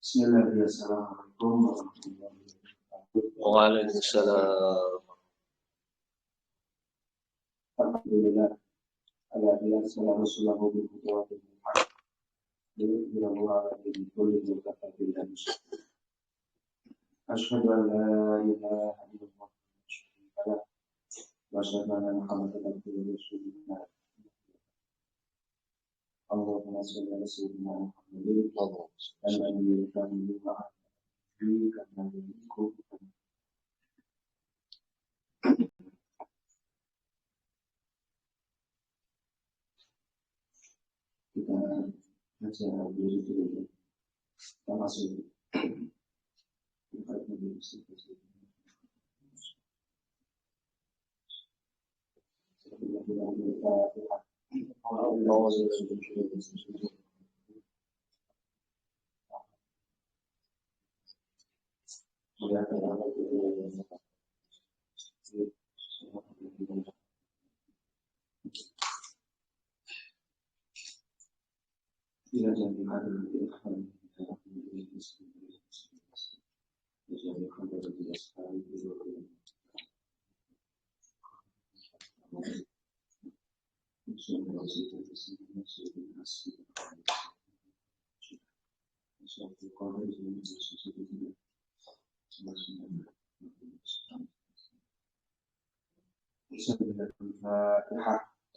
Bismillahirrahmanirrahim. Assalamualaikum warahmatullahi wabarakatuh. Waalaikumsalam. Alhamdulillah. Alhamdulillah. Assalamualaikum warahmatullahi wabarakatuh. Asyhadu an la ilaha illallah wa asyhadu anna Muhammadan abduhu wa rasuluh. Allahumma shalli ala sayyidina Muhammadin wa ala alihi wa sahbihi kita baca dulu dulu. Kita masuk kita dulu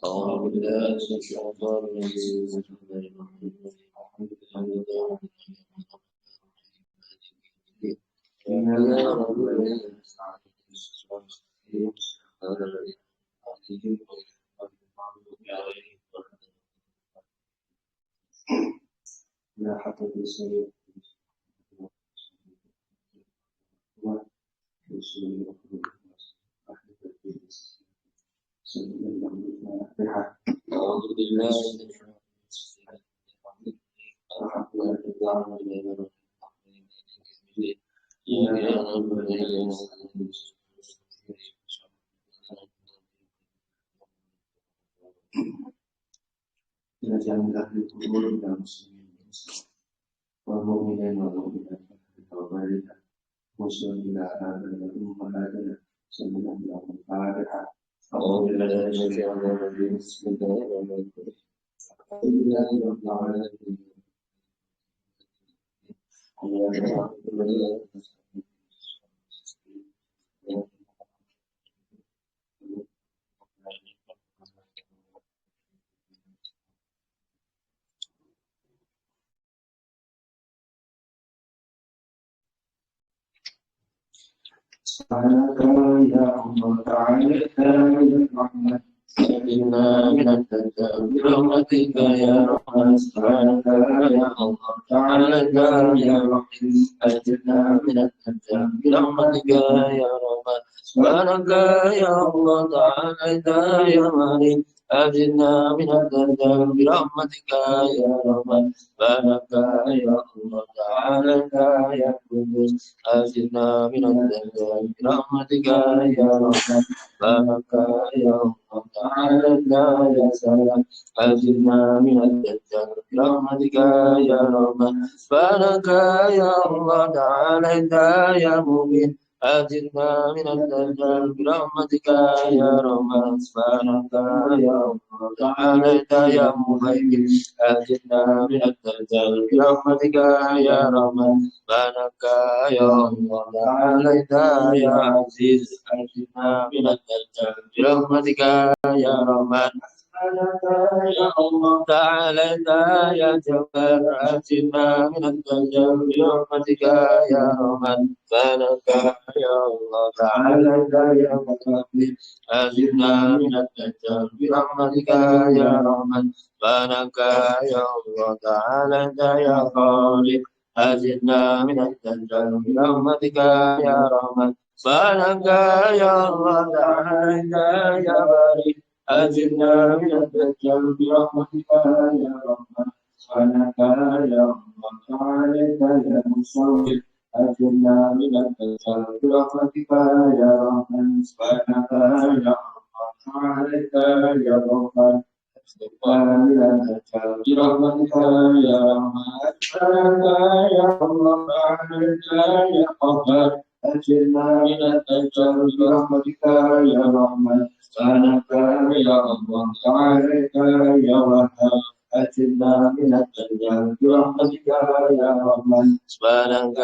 أعوذ بالله من الشيطان الرجيم. بسم الله الرحمن أعوذ بالله ya Allah Ta'ala Rahmat Sayyidina minat tajam birahmatika ya Rahman subhanaka ya Allah ta'ala ya Rahim ajirna minat tajam birahmatika ya Rahman subhanaka ya Allah ta'ala ya Rahim ajirna minat tajam birahmatika ya Rahman subhanaka ya Allah ta'ala ya Qudus ajirna minat tajam birahmatika ya Rahman subhanaka ya Allah تعالى يا سلام أجرنا من الدجال برحمتك يا رحمن سبحانك يا الله تعالى يا مبين أجرنا من الدجال برحمتك يا رحمن سبحانك يا الله تعالى يا مبين أجرنا من الدجال برحمتك يا رحمن سبحانك يا الله تعالى يا عزيز أجرنا من الدجال برحمتك يا رحمن يا الله تعالى يا جبار أجرنا من الدجال برحمتك يا رحمن سبحانك يا الله تعالى يا مكبر أجرنا من الدجال برحمتك يا رحمن سبحانك يا الله تعالى يا خالق أجرنا من الدجال برحمتك يا رحمن سبحانك يا الله تعالى يا بارئ أجرنا من الدجال برحمتك يا رحمن سبحانك يا الله تعالى يا مصور أجرنا من الدجال برحمتك يا رحمن سبحانك يا الله تعالى يا غفار من الدجال برحمتك يا رحمن يا الله يا قهار أجرنا من الدجال برحمتك يا رحمن سبحانك يا الله تعالى يا وهاب أجرنا من الدجال برحمتك يا رحمن سبحانك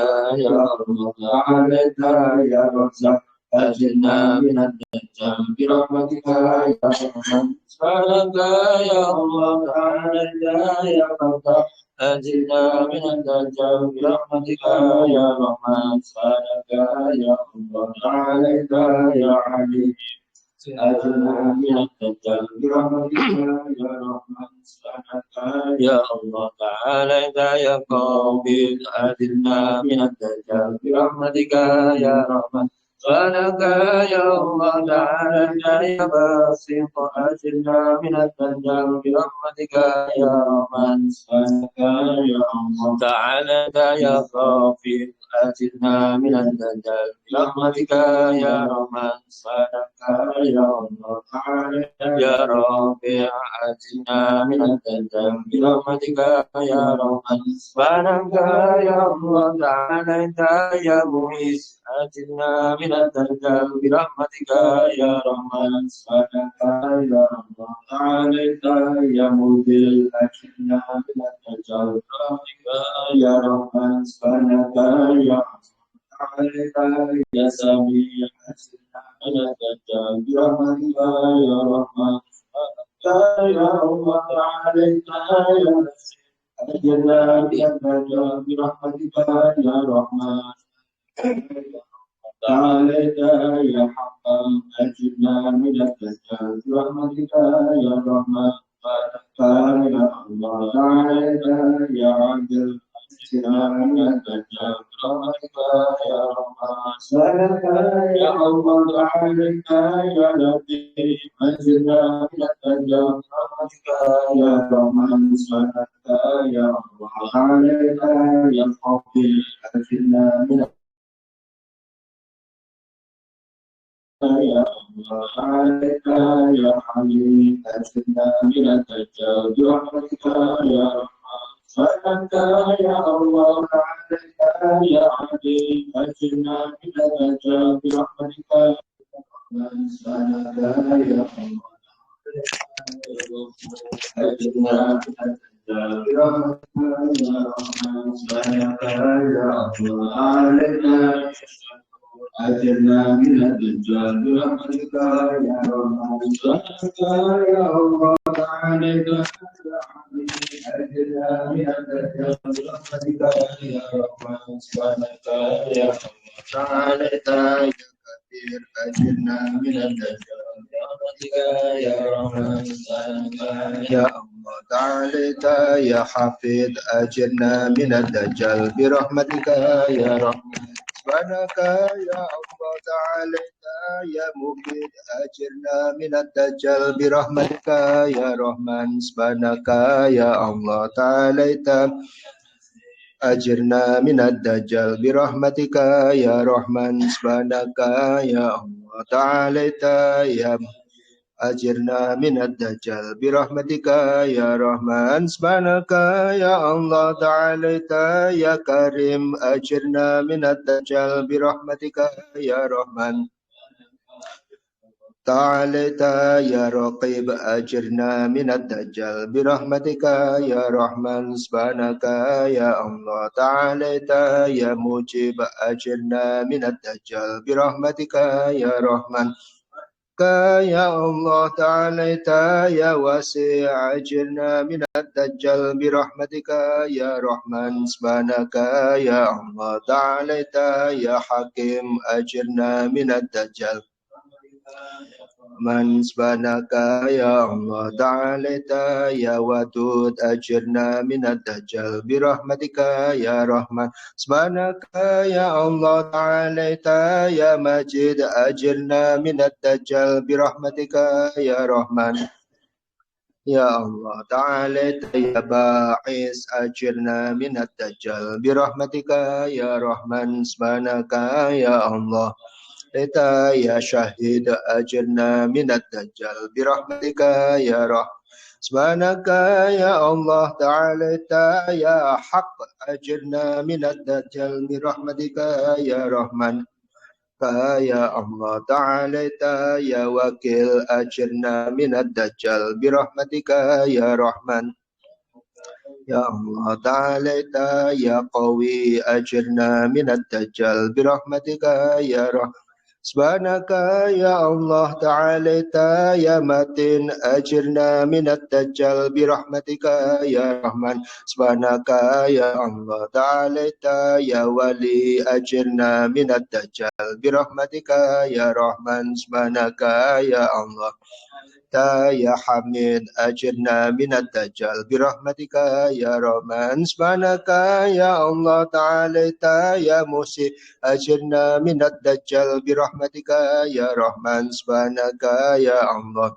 يا الله تعالى يا رزاق أجرنا من الدجال برحمتك يا رحمن سبحانك يا الله تعالى يا رزاق أجرنا من الدجال برحمتك يا رحمن سبحانك يا الله تعالى يا عليم أجرنا من الدجال برحمتك يا رحمن سبحانك يا الله تعالى يا قوي أجرنا من الدجال برحمتك يا رحمن سبحانك يا الله تعالى يا باسط أجرنا من الدجال برحمتك يا رحمن سبحانك يا الله تعالى يا غافر أجرنا من الدجال برحمتك يا رحمن سبحانك يا الله تعالى يا رافع أجرنا من الدجال برحمتك يا رحمن سبحانك يا الله تعالى يا معيز أجرنا من الدجال برحمتك يا رحمن سبحانك يا الله تعالى يا مذل أجرنا من الدجال برحمتك يا رحمن سبحانك يا تعالى يا سميع أجرنا من الدجال برحمتك يا رحمن سبحانك يا الله تعالى يا أجرنا من الدجال برحمتك يا رحمن تعالى يا حقا أجرنا من الدجال برحمتك يا رحمن تعالى يا الله تعالى يا عدل أجرنا من الدجال برحمتك يا رحمن سألك يا الله تعالى يا لطيف أجرنا من الدجال برحمتك يا رحمن سألك يا الله تعالى يا خبير أجرنا من يا الله عليك يا حليم أجرنا من الدجال برحمتك يا رحمن سبحانك يا الله عليك يا حليم أجرنا من الدجال برحمتك يا رحمن سبحانك يا الله أجرنا من الدجال برحمتك يا رحمن سبحانك يا الله عليك أجرنا من الدجال برحمتك يا رحمن سبحانك يا الله عليك أجرنا من الدجال برحمتك يا رحمن سبحانك يا الله عليك يا كثير أجرنا من الدجال برحمتك يا رحمن سبحانك يا الله تعالى يا حفيظ أجرنا من الدجال برحمتك يا رحمن سبحانك يا الله تعالى يا مبين أجرنا من الدجال برحمتك يا رحمن سبحانك يا الله تعالى أجرنا من الدجال برحمتك يا رحمن سبحانك يا الله تعالى يا أجرنا من الدجال برحمتك يا رحمن سبحانك يا الله تعالى يا كريم أجرنا من الدجال برحمتك يا رحمن تعالى يا رقيب أجرنا من الدجال برحمتك يا رحمن سبحانك يا الله تعالى يا مجيب أجرنا من الدجال برحمتك يا رحمن يا الله تعالى يا واسع أجرنا من الدجال برحمتك يا رحمن سبحانك يا الله تعالى يا حكيم أجرنا من الدجال من سبحانك يا الله تعالى يا ودود أجرنا من الدجال برحمتك يا رحمن سبحانك يا الله تعالى يا مجيد أجرنا من الدجال برحمتك يا رحمن يا الله تعالى يا باعث أجرنا من الدجال برحمتك يا رحمن سبحانك يا الله يا شهيد أجرنا من الدجال برحمتك يا رحمن Subhanaka ya Allah ta'alaita ya haq ajirna minad dajjal birahmatika ya Rahman. Ya Allah ta'alaita ya wakil ajirna minad dajjal birahmatika ya Rahman. Ya Allah ta'alaita ya qawi ajirna minad dajjal birahmatika ya Rahman. Subhanaka ya Allah ta'alaita ya matin ajirna minad dajjal birahmatika ya Rahman. Subhanaka ya Allah ta'alaita ya wali ajirna minad dajjal birahmatika ya Rahman. Subhanaka ya Allah ya Hamid ajirna minad dajjal birahmatika ya Rahman. Subhanaka ya Allah ta'alaita ya Musi ajirna minad dajjal birahmatika ya Rahman. Subhanaka ya Allah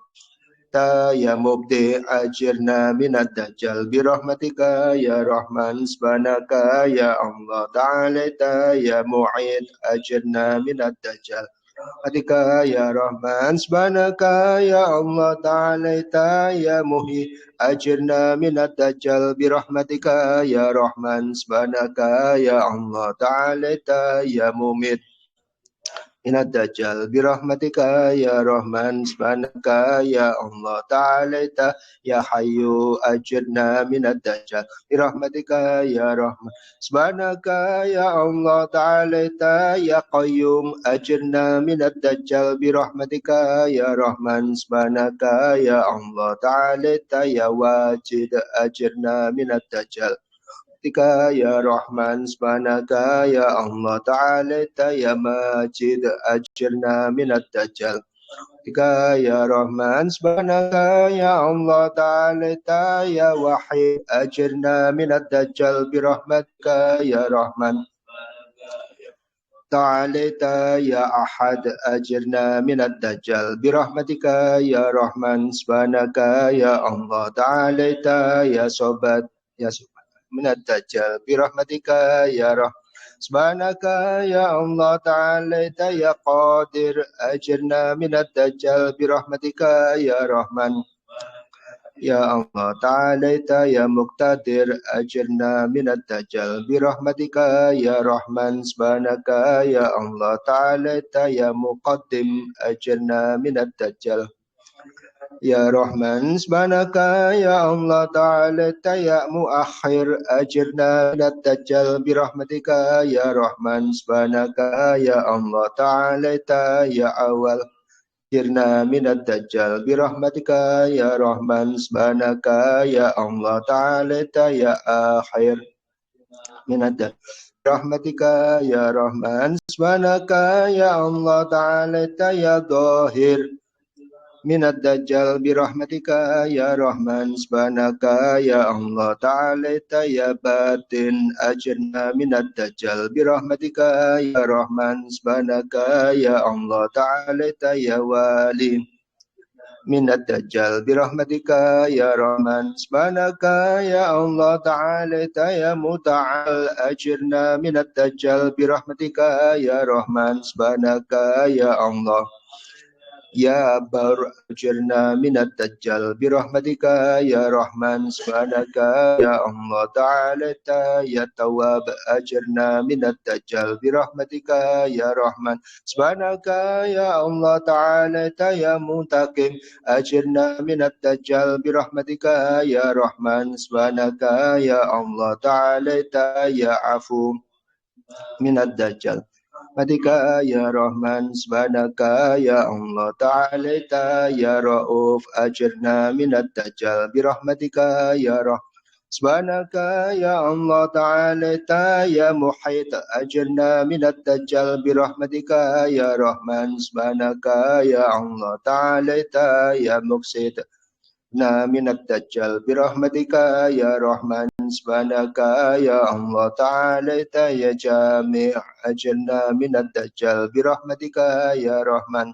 ya Mubdi ajirna minad dajjal birahmatika ya Rahman. Subhanaka ya Allah ta'alaita ya Mu'id ajirna minad dajjal birahmatika ya Rahman. Subhanaka ya Allah ta'alaita ya Muhi ajirna minad dajjal birahmatika ya Rahman. Subhanaka ya Allah ta'alaita ya Mumit minad dajjal birahmatika ya Rahman. Subhanaka ya Allah ta'alaita ya Hayyu ajirna minad dajjal birahmatika ya Rahman. Subhanaka ya Allah ta'alaita ya Qayyum ajirna minad dajjal birahmatika ya Rahman. Subhanaka ya Allah ta'alaita ya Wajid ajirna minad dajjal ya Rahman. Subhanaka ya Allah ta'alaita ya Majid ajirna minad dajjal ya Rahman. Subhanaka ya Allah ta'alaita ya Wahid ajirna minad dajjal birahmatika ya Rahman. Ta'alaita ya Ahad ajirna minad dajjal birahmatika ya Rahman. Subhanaka ya Allah ta'alaita ya Sobat minad dajjal birahmatika ya Rahman. Subhanaka ya Allah ta'alaita ya Qadir ajirna minad dajjal birahmatika ya Rahman. Ya Allah ta'alaita ya Muqtadir ajirna minad dajjal birahmatika ya Rahman. Subhanaka ya Allah ta'alaita ya Muqaddim ajirna minad dajjal ya Rahman. Subhanaka ya Allah ta'alaita ya Muakhir ajirna minad dajjal birahmatika ya Rahman. Subhanaka ya Allah ta'alaita ya Awal ajirna minad dajjal birahmatika ya Rahman. Subhanaka ya Allah ta'alaita ya Akhir minad dajjal birahmatika ya Rahman. Subhanaka ya Allah ta'alaita ya Dhahir minad dajjal birahmatika ya Rahman. Subhanaka ya Allah ta'alaita ya Batin ajirna minad dajjal birahmatika ya Rahman. Subhanaka ya Allah ta'alaita ya Wali minad dajjal birahmatika ya Rahman. Subhanaka ya Allah ta'alaita ya Muta'al ajirna minad dajjal birahmatika ya Rahman. Subhanaka ya Allah ya Bar ajirna minad dajjal birahmatika ya Rahman. Subhanaka ya Allah ta'alaita ya Tawwab ajirna minad dajjal birahmatika ya Rahman. Subhanaka ya Allah ta'alaita ya Muntaqim ajirna minad dajjal birahmatika ya Rahman. Subhanaka ya Allah ta'alaita ya Afu minad dajjal birahmatika ya Rahman. Subhanaka ya Allah ta'alaita ya Rauf ajirna minad dajjal birahmatika ya Rahman. Subhanaka ya Allah ta'alaita ya Muhit ajirna minad dajjal birahmatika ya Rahman. Subhanaka ya Allah ta'alaita ya Muqsid minad dajjal birahmatika ya Rahman. Subhanaka ya Allah ta'alaita ya Jami' ajirna minad dajjal birahmatika ya Rahman.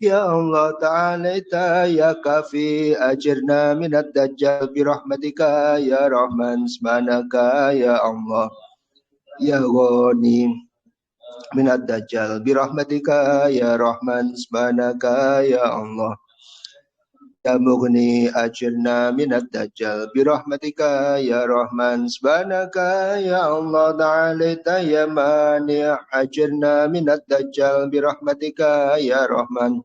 Ya Allah ta'alaita ya Kafi ajirna minad dajjal birahmatika ya Rahman. Subhanaka ya Allah ya Ghani minad dajjal birahmatika ya Rahman. Subhanaka ya Allah Ya Mughni ajirna minad dajjal birahmatika ya Rahman. Subhanaka ya Allah ta'ala ya Mani' ajirna minad dajjal birahmatika ya Rahman.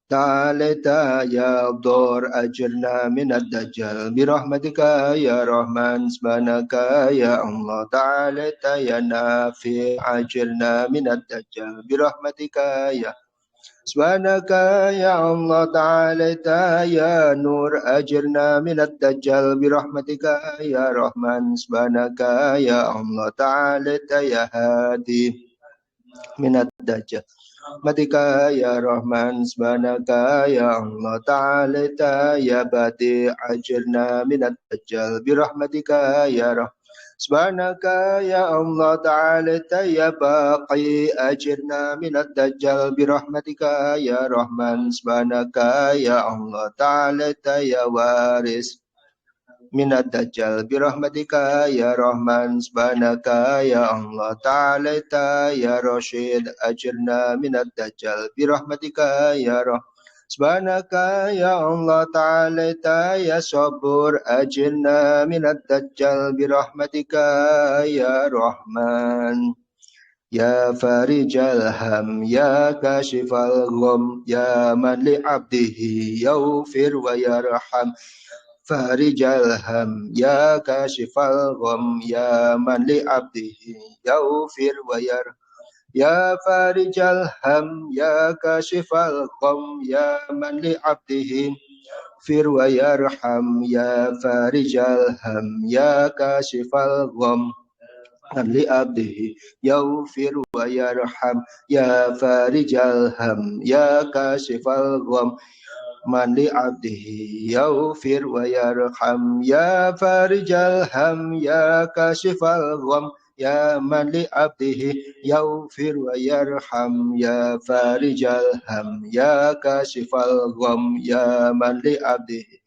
Ta'ala ya Dhur ajirna minad dajjal birahmatika ya Rahman. Subhanaka ya Allah ta'ala ya Nafi' ajirna minad dajjal birahmatika ya Subhanaka ya Allah ta'ala ya Nur ajirna minad dajjal birahmatika ya Rahman. Subhanaka ya Allah ta'ala ya Hadi minad dajjal birahmatika ya Rahman. Subhanaka ya Allah ta'ala ya Badi ajirna minad dajjal birahmatika ya Rahman. Subhanaka ya Allah ta'ala ya Baqi ajirna minad dajjal birahmatika ya Rahman. Subhanaka ya Allah ta'ala ya Waris minad dajjal birahmatika ya Rahman. Subhanaka ya Allah ta'ala ya Rashid ajirna minad dajjal birahmatika ya Rahman. Subhanaka ya Allah ta'ala ya Sabur ajirna minad dajjal birahmatika ya Rahman. Ya farijal ham ya kashifal gham ya man li abdihi yaghfir wa yarham. Farijal ham ya kashifal gham ya man li abdihi yaghfir wa yarham. Ya farijal ham ya kashifal gham ya man li abdihi fir wa yarham. Ya farijal ham ya kashifal gham man li abdihi yaghfir wa yarham. Ya farijal ham ya kashifal gham man li abdihi yaghfir wa yarham. Ya farijal ham ya kashifal gham ya man li abdihi yaghfir wa yarham. Ya farijal ham ya kashifal gham ya man li abdihi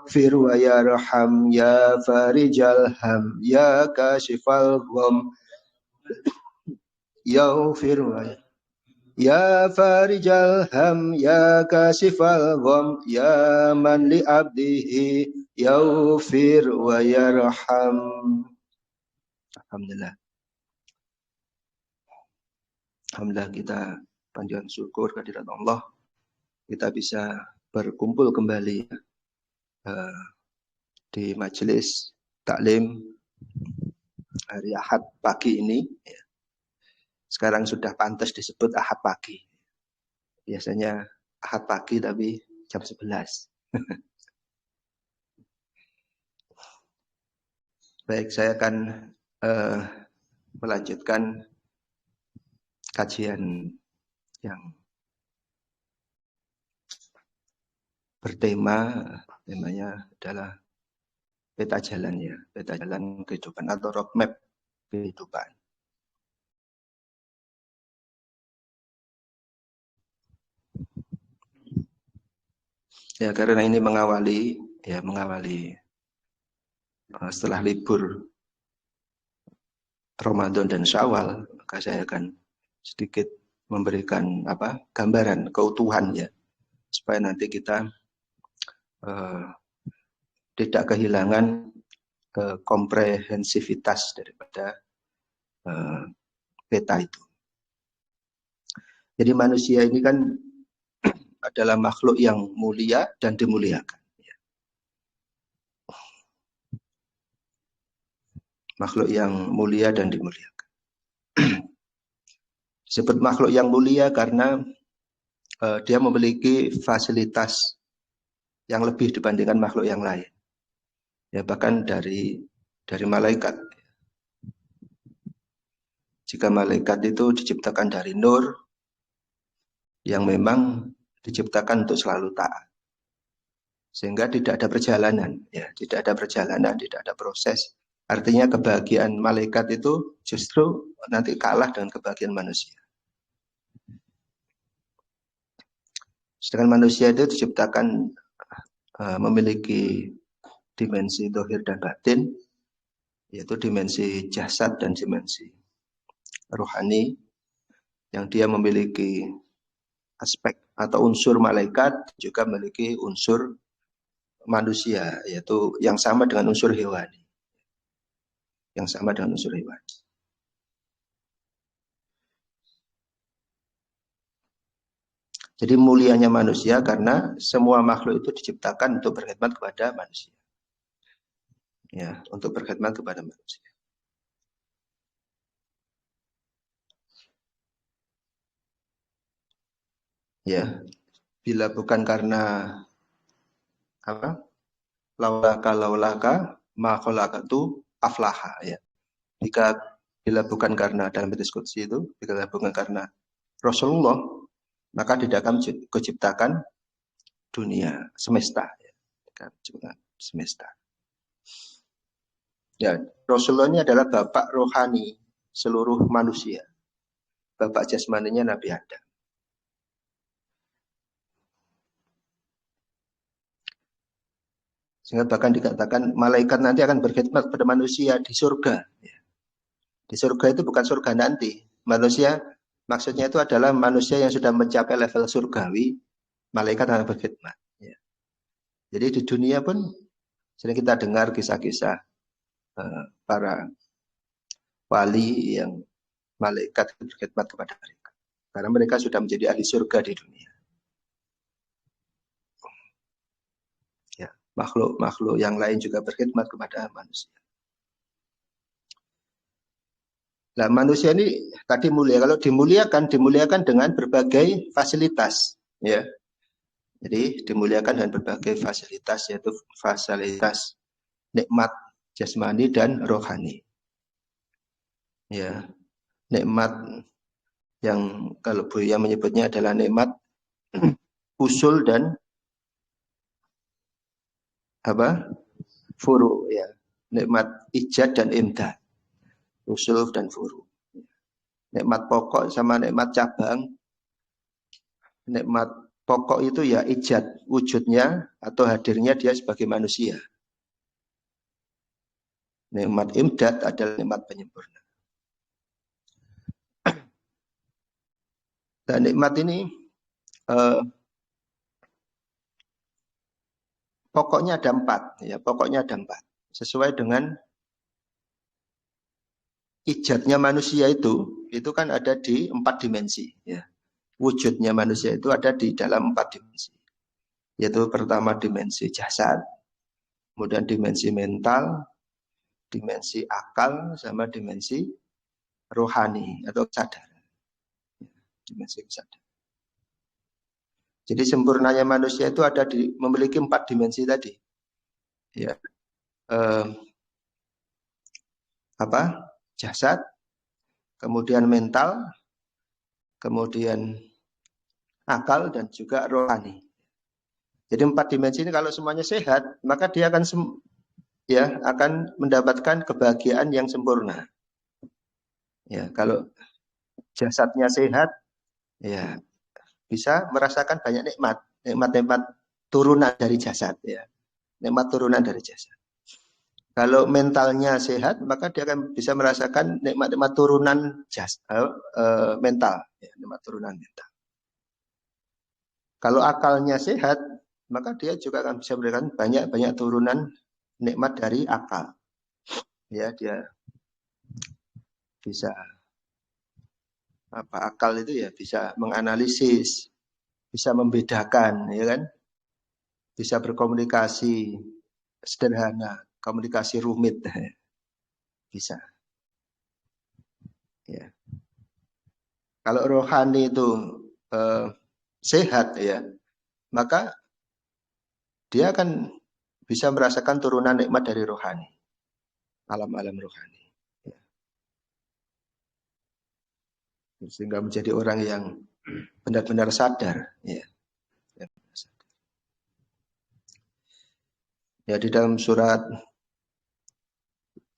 fir wa yarham. Ya farijal ham ya kashifal gham yaghfir wa yarham. Ya farijal ham ya kashifal gham ya man li abdihi yaghfir wa yarham. Alhamdulillah. Alhamdulillah kita panjang syukur kehadirat Allah. Kita bisa berkumpul kembali di majelis taklim hari Ahad pagi ini. Sekarang sudah pantas disebut Ahad pagi. Biasanya Ahad pagi tapi jam 11. Baik, saya akan melanjutkan kajian yang temanya adalah peta jalan ya, peta jalan kehidupan atau roadmap kehidupan. Ya, karena ini mengawali setelah libur Ramadan dan Syawal, maka saya akan sedikit memberikan gambaran keutuhan ya, supaya nanti kita tidak kehilangan komprehensivitas daripada peta itu. Jadi manusia ini kan adalah makhluk yang mulia dan dimuliakan. Makhluk yang mulia dan dimuliakan. Disebut makhluk yang mulia karena dia memiliki fasilitas yang lebih dibandingkan makhluk yang lain. Ya, bahkan dari malaikat. Jika malaikat itu diciptakan dari nur yang memang diciptakan untuk selalu taat. Sehingga tidak ada perjalanan, ya, tidak ada proses. Artinya kebahagiaan malaikat itu justru nanti kalah dengan kebahagiaan manusia. Sedangkan manusia itu diciptakan memiliki dimensi zahir dan batin, yaitu dimensi jasad dan dimensi rohani, yang dia memiliki aspek atau unsur malaikat, juga memiliki unsur manusia, yaitu yang sama dengan unsur hewani. Yang sama dengan unsur hewani. Jadi mulianya manusia karena semua makhluk itu diciptakan untuk berkhidmat kepada manusia. Ya, untuk berkhidmat kepada manusia. Ya, bila bukan karena apa? Laulaka ma khalaqatu aflaha, ya. Bila bukan karena dalam hadis qudsi itu, bila bukan karena Rasulullah, maka tidak akan kuciptakan dunia semesta, ya. Semesta. Ya, Rasulullah ini adalah bapak rohani seluruh manusia. Bapak jasmaninya Nabi Adam. Sehingga bahkan dikatakan malaikat nanti akan berkhidmat kepada manusia di surga. Di surga itu bukan surga nanti. Manusia, maksudnya itu adalah manusia yang sudah mencapai level surgawi, malaikat akan berkhidmat. Jadi di dunia pun sering kita dengar kisah-kisah para wali yang malaikat berkhidmat kepada mereka. Karena mereka sudah menjadi ahli surga di dunia. Ya, makhluk-makhluk yang lain juga berkhidmat kepada manusia. Nah, manusia ini tadi mulia. Kalau dimuliakan dengan berbagai fasilitas, ya. Jadi dimuliakan dengan berbagai fasilitas, yaitu fasilitas nikmat jasmani dan rohani. Ya, nikmat yang kalau Buya menyebutnya adalah nikmat usul dan furu, ya. Nikmat ijad dan imdad. Usul dan furu. Nikmat pokok sama nikmat cabang. Nikmat pokok itu ya ijad, wujudnya atau hadirnya dia sebagai manusia. Nikmat imdad adalah nikmat penyempurna. Dan nikmat ini pokoknya ada 4, ya. Pokoknya ada 4. Sesuai dengan ijadnya manusia itu kan ada di 4 dimensi, ya. Wujudnya manusia itu ada di dalam 4 dimensi. Yaitu pertama dimensi jasad, kemudian dimensi mental, dimensi akal, sama dimensi rohani atau kesadaran. Dimensi kesadaran. Jadi sempurnanya manusia itu ada memiliki 4 dimensi tadi. Ya. Jasad, kemudian mental, kemudian akal, dan juga rohani. Jadi 4 dimensi ini kalau semuanya sehat, maka dia akan akan mendapatkan kebahagiaan yang sempurna. Ya, kalau jasadnya sehat, ya bisa merasakan banyak nikmat turunan dari jasad, ya. Nikmat turunan dari jasad. Kalau mentalnya sehat, maka dia akan bisa merasakan nikmat-nikmat turunan mental, ya, nikmat turunan mental. Kalau akalnya sehat, maka dia juga akan bisa memberikan banyak turunan nikmat dari akal. Ya, dia bisa akal itu ya bisa menganalisis, bisa membedakan, ya kan? Bisa berkomunikasi sederhana, komunikasi rumit, bisa. Ya. Kalau rohani itu sehat, ya, maka dia akan bisa merasakan turunan nikmat dari rohani, alam-alam rohani. Ya. Sehingga menjadi orang yang benar-benar sadar. Ya. Ya, di dalam surat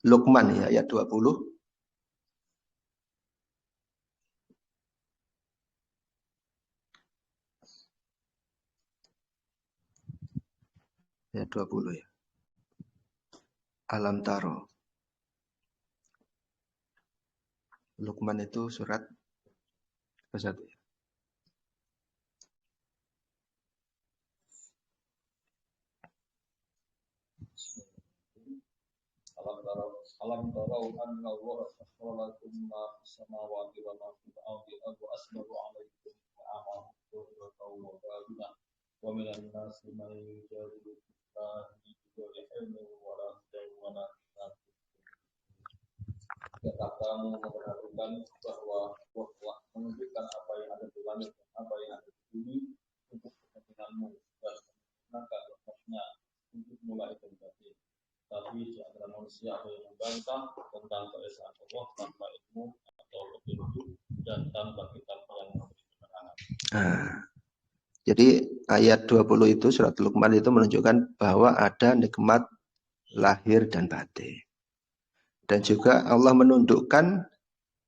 Luqman, ya, ayat 20. Ayat 20, ya. Alam taro. Luqman itu surat ke-1, ya. alam tarau anna Allah sakhkhara lakum ma fis samawati wa ma fil ardi wa asbaru 'alaikum ni'amahu wa tawwabuna wa minan nasi man yujadilu fillahi bighairi ilmin wa la hudan wa la kitab. Ketika kamu memperhatikan bahwa Allah menunjukkan apa yang ada di langit dan apa yang ada di bumi untuk kepentinganmu dan menggunakan letaknya untuk mulai dari. Tapi di antara manusia ada yang membantah tentang keesaan Allah tanpa ilmu atau petunjuk dan tanpa kitab yang memberi keterangan. Jadi ayat 20 itu surat Luqman itu menunjukkan bahwa ada nikmat lahir dan batin. Dan juga Allah menundukkan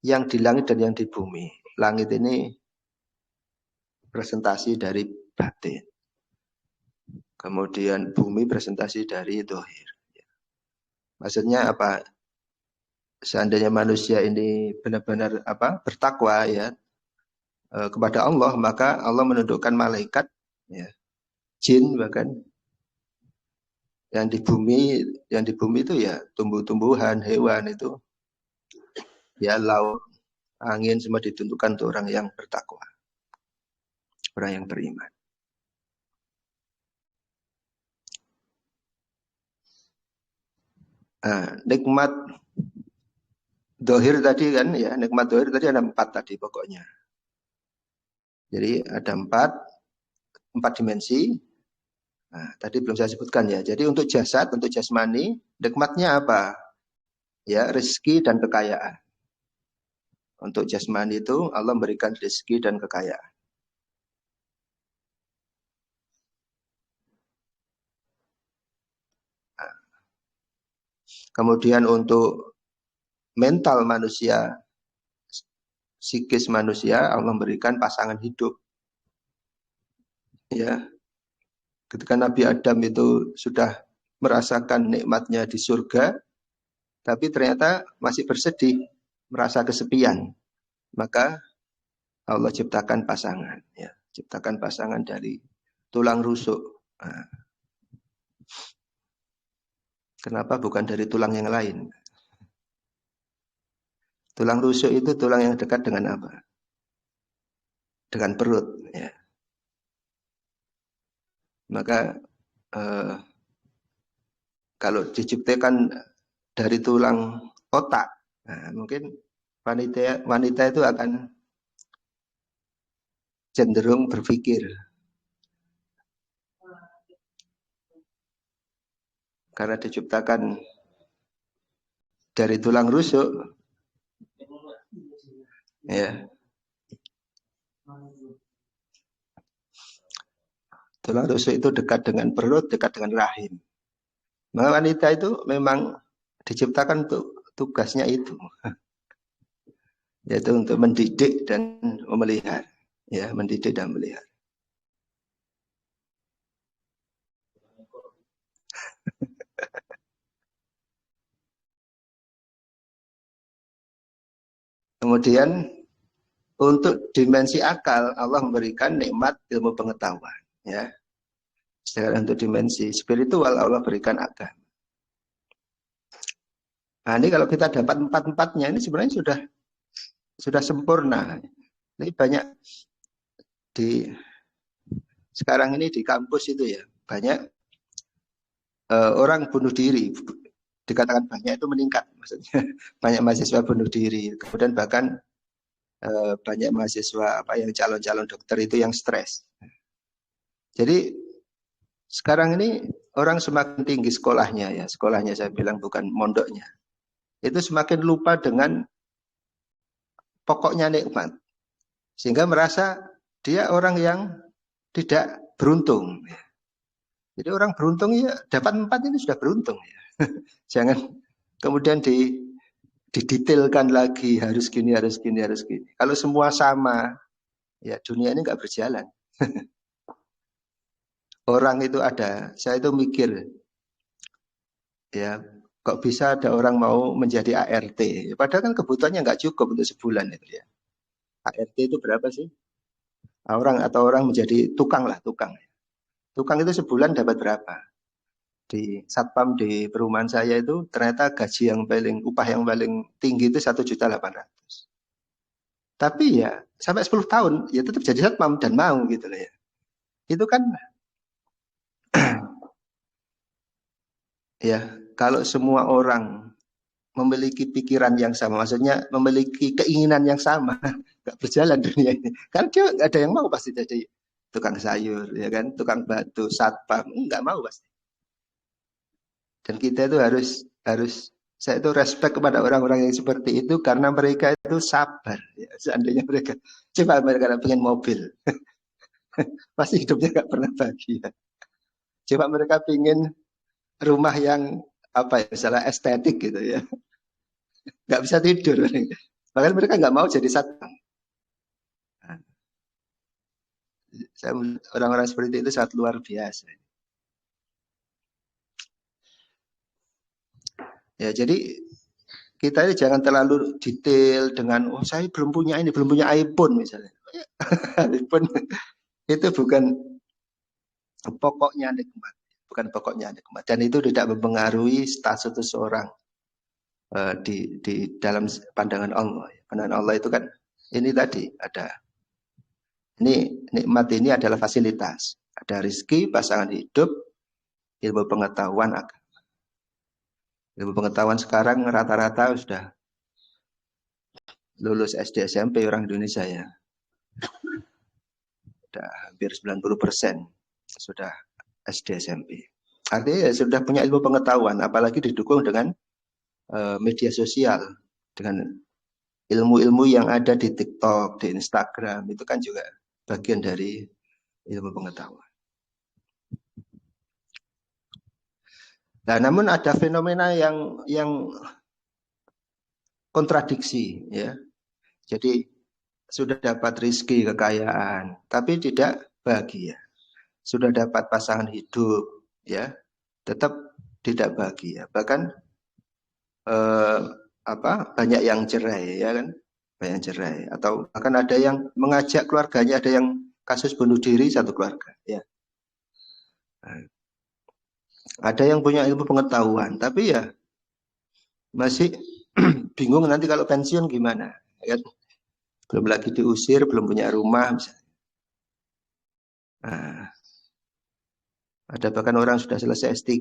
yang di langit dan yang di bumi. Langit ini presentasi dari batin. Kemudian bumi presentasi dari zahir. Maksudnya apa? Seandainya manusia ini benar-benar bertakwa ya kepada Allah, maka Allah menundukkan malaikat, ya, jin bahkan yang di bumi itu ya tumbuh-tumbuhan, hewan itu, ya laut, angin semua ditundukkan untuk orang yang bertakwa, orang yang beriman. Nikmat dohir tadi kan ya, nikmat dohir tadi ada 4 tadi pokoknya. Jadi ada 4 dimensi. Nah, tadi belum saya sebutkan ya. Jadi untuk jasad, untuk jasmani, nikmatnya apa? Ya, rezeki dan kekayaan. Untuk jasmani itu Allah memberikan rezeki dan kekayaan. Nah, kemudian untuk mental manusia, psikis manusia, Allah memberikan pasangan hidup. Ya, ketika Nabi Adam itu sudah merasakan nikmatnya di surga, tapi ternyata masih bersedih, merasa kesepian. Maka Allah ciptakan pasangan, ya, ciptakan pasangan dari tulang rusuk. Nah, kenapa bukan dari tulang yang lain? Tulang rusuk itu tulang yang dekat dengan apa? Dengan perut. Ya. Maka kalau diciptakan dari tulang otak, nah, mungkin wanita itu akan cenderung berpikir. Karena diciptakan dari tulang rusuk, ya. Tulang rusuk itu dekat dengan perut, dekat dengan rahim. Maka wanita itu memang diciptakan untuk tugasnya itu, yaitu untuk mendidik dan memelihara, ya, mendidik dan memelihara. Kemudian untuk dimensi akal Allah memberikan nikmat ilmu pengetahuan, ya. Sedangkan untuk dimensi spiritual Allah berikan agama. Nah, ini kalau kita dapat 4-4-nya ini sebenarnya sudah sempurna. Ini banyak sekarang ini di kampus itu ya, banyak orang bunuh diri. Dikatakan banyak itu meningkat, maksudnya banyak mahasiswa bunuh diri. Kemudian bahkan banyak mahasiswa yang calon-calon dokter itu yang stres. Jadi sekarang ini orang semakin tinggi sekolahnya ya, sekolahnya saya bilang bukan mondoknya. Itu semakin lupa dengan pokoknya nikmat. Sehingga merasa dia orang yang tidak beruntung. Jadi orang beruntung ya dapat 4 ini sudah beruntung ya. Jangan kemudian didetailkan lagi harus gini, harus gini, harus gini. Kalau semua sama, ya dunia ini nggak berjalan. Orang itu ada, saya itu mikir, ya kok bisa ada orang mau menjadi ART? Padahal kan kebutuhannya nggak cukup untuk sebulan itu ya. ART itu berapa sih? Orang menjadi tukang lah, tukang. Tukang itu sebulan dapat berapa? di satpam di perumahan saya itu ternyata gaji yang upah yang paling tinggi itu 1.800.000. Tapi ya sampai 10 tahun ya tetap jadi satpam dan mau gitu loh ya. Itu kan ya kalau semua orang memiliki pikiran yang sama, maksudnya memiliki keinginan yang sama, nggak berjalan dunia ini. Kan dia nggak ada yang mau pasti jadi tukang sayur, ya kan, tukang batu, satpam, nggak mau pasti. Dan kita itu harus saya itu respect kepada orang-orang yang seperti itu karena mereka itu sabar. Ya, seandainya mereka coba mereka pengen mobil, pasti hidupnya nggak pernah bahagia. Coba mereka pengen rumah yang apa ya, misalnya estetik gitu ya, nggak bisa tidur. Bahkan mereka nggak mau jadi satpam. Orang-orang seperti itu sangat luar biasa. Ya, jadi kita ini jangan terlalu detail dengan oh saya belum punya ini, belum punya iPhone misalnya. iPhone itu bukan pokoknya nikmat, bukan pokoknya nikmat. Dan itu tidak mempengaruhi status seseorang di dalam pandangan Allah. Pandangan Allah itu kan ini tadi ada ini nikmat ini adalah fasilitas. Ada rizki, pasangan hidup, ilmu pengetahuan, ilmu pengetahuan sekarang rata-rata sudah lulus SD SMP orang Indonesia ya. Sudah hampir 90% sudah SD SMP. Artinya ya sudah punya ilmu pengetahuan, apalagi didukung dengan media sosial, dengan ilmu-ilmu yang ada di TikTok, di Instagram, itu kan juga bagian dari ilmu pengetahuan. Nah, namun ada fenomena yang kontradiksi ya. Jadi sudah dapat rizki kekayaan, tapi tidak bahagia. Sudah dapat pasangan hidup, ya, tetap tidak bahagia. Bahkan banyak yang cerai, ya kan, banyak yang cerai. Atau bahkan ada yang mengajak keluarganya, ada yang kasus bunuh diri satu keluarga, ya. Nah, ada yang punya ilmu pengetahuan, tapi ya masih bingung nanti kalau pensiun gimana, ya kan? Belum lagi diusir, belum punya rumah, misalnya. Nah, ada bahkan orang sudah selesai S3,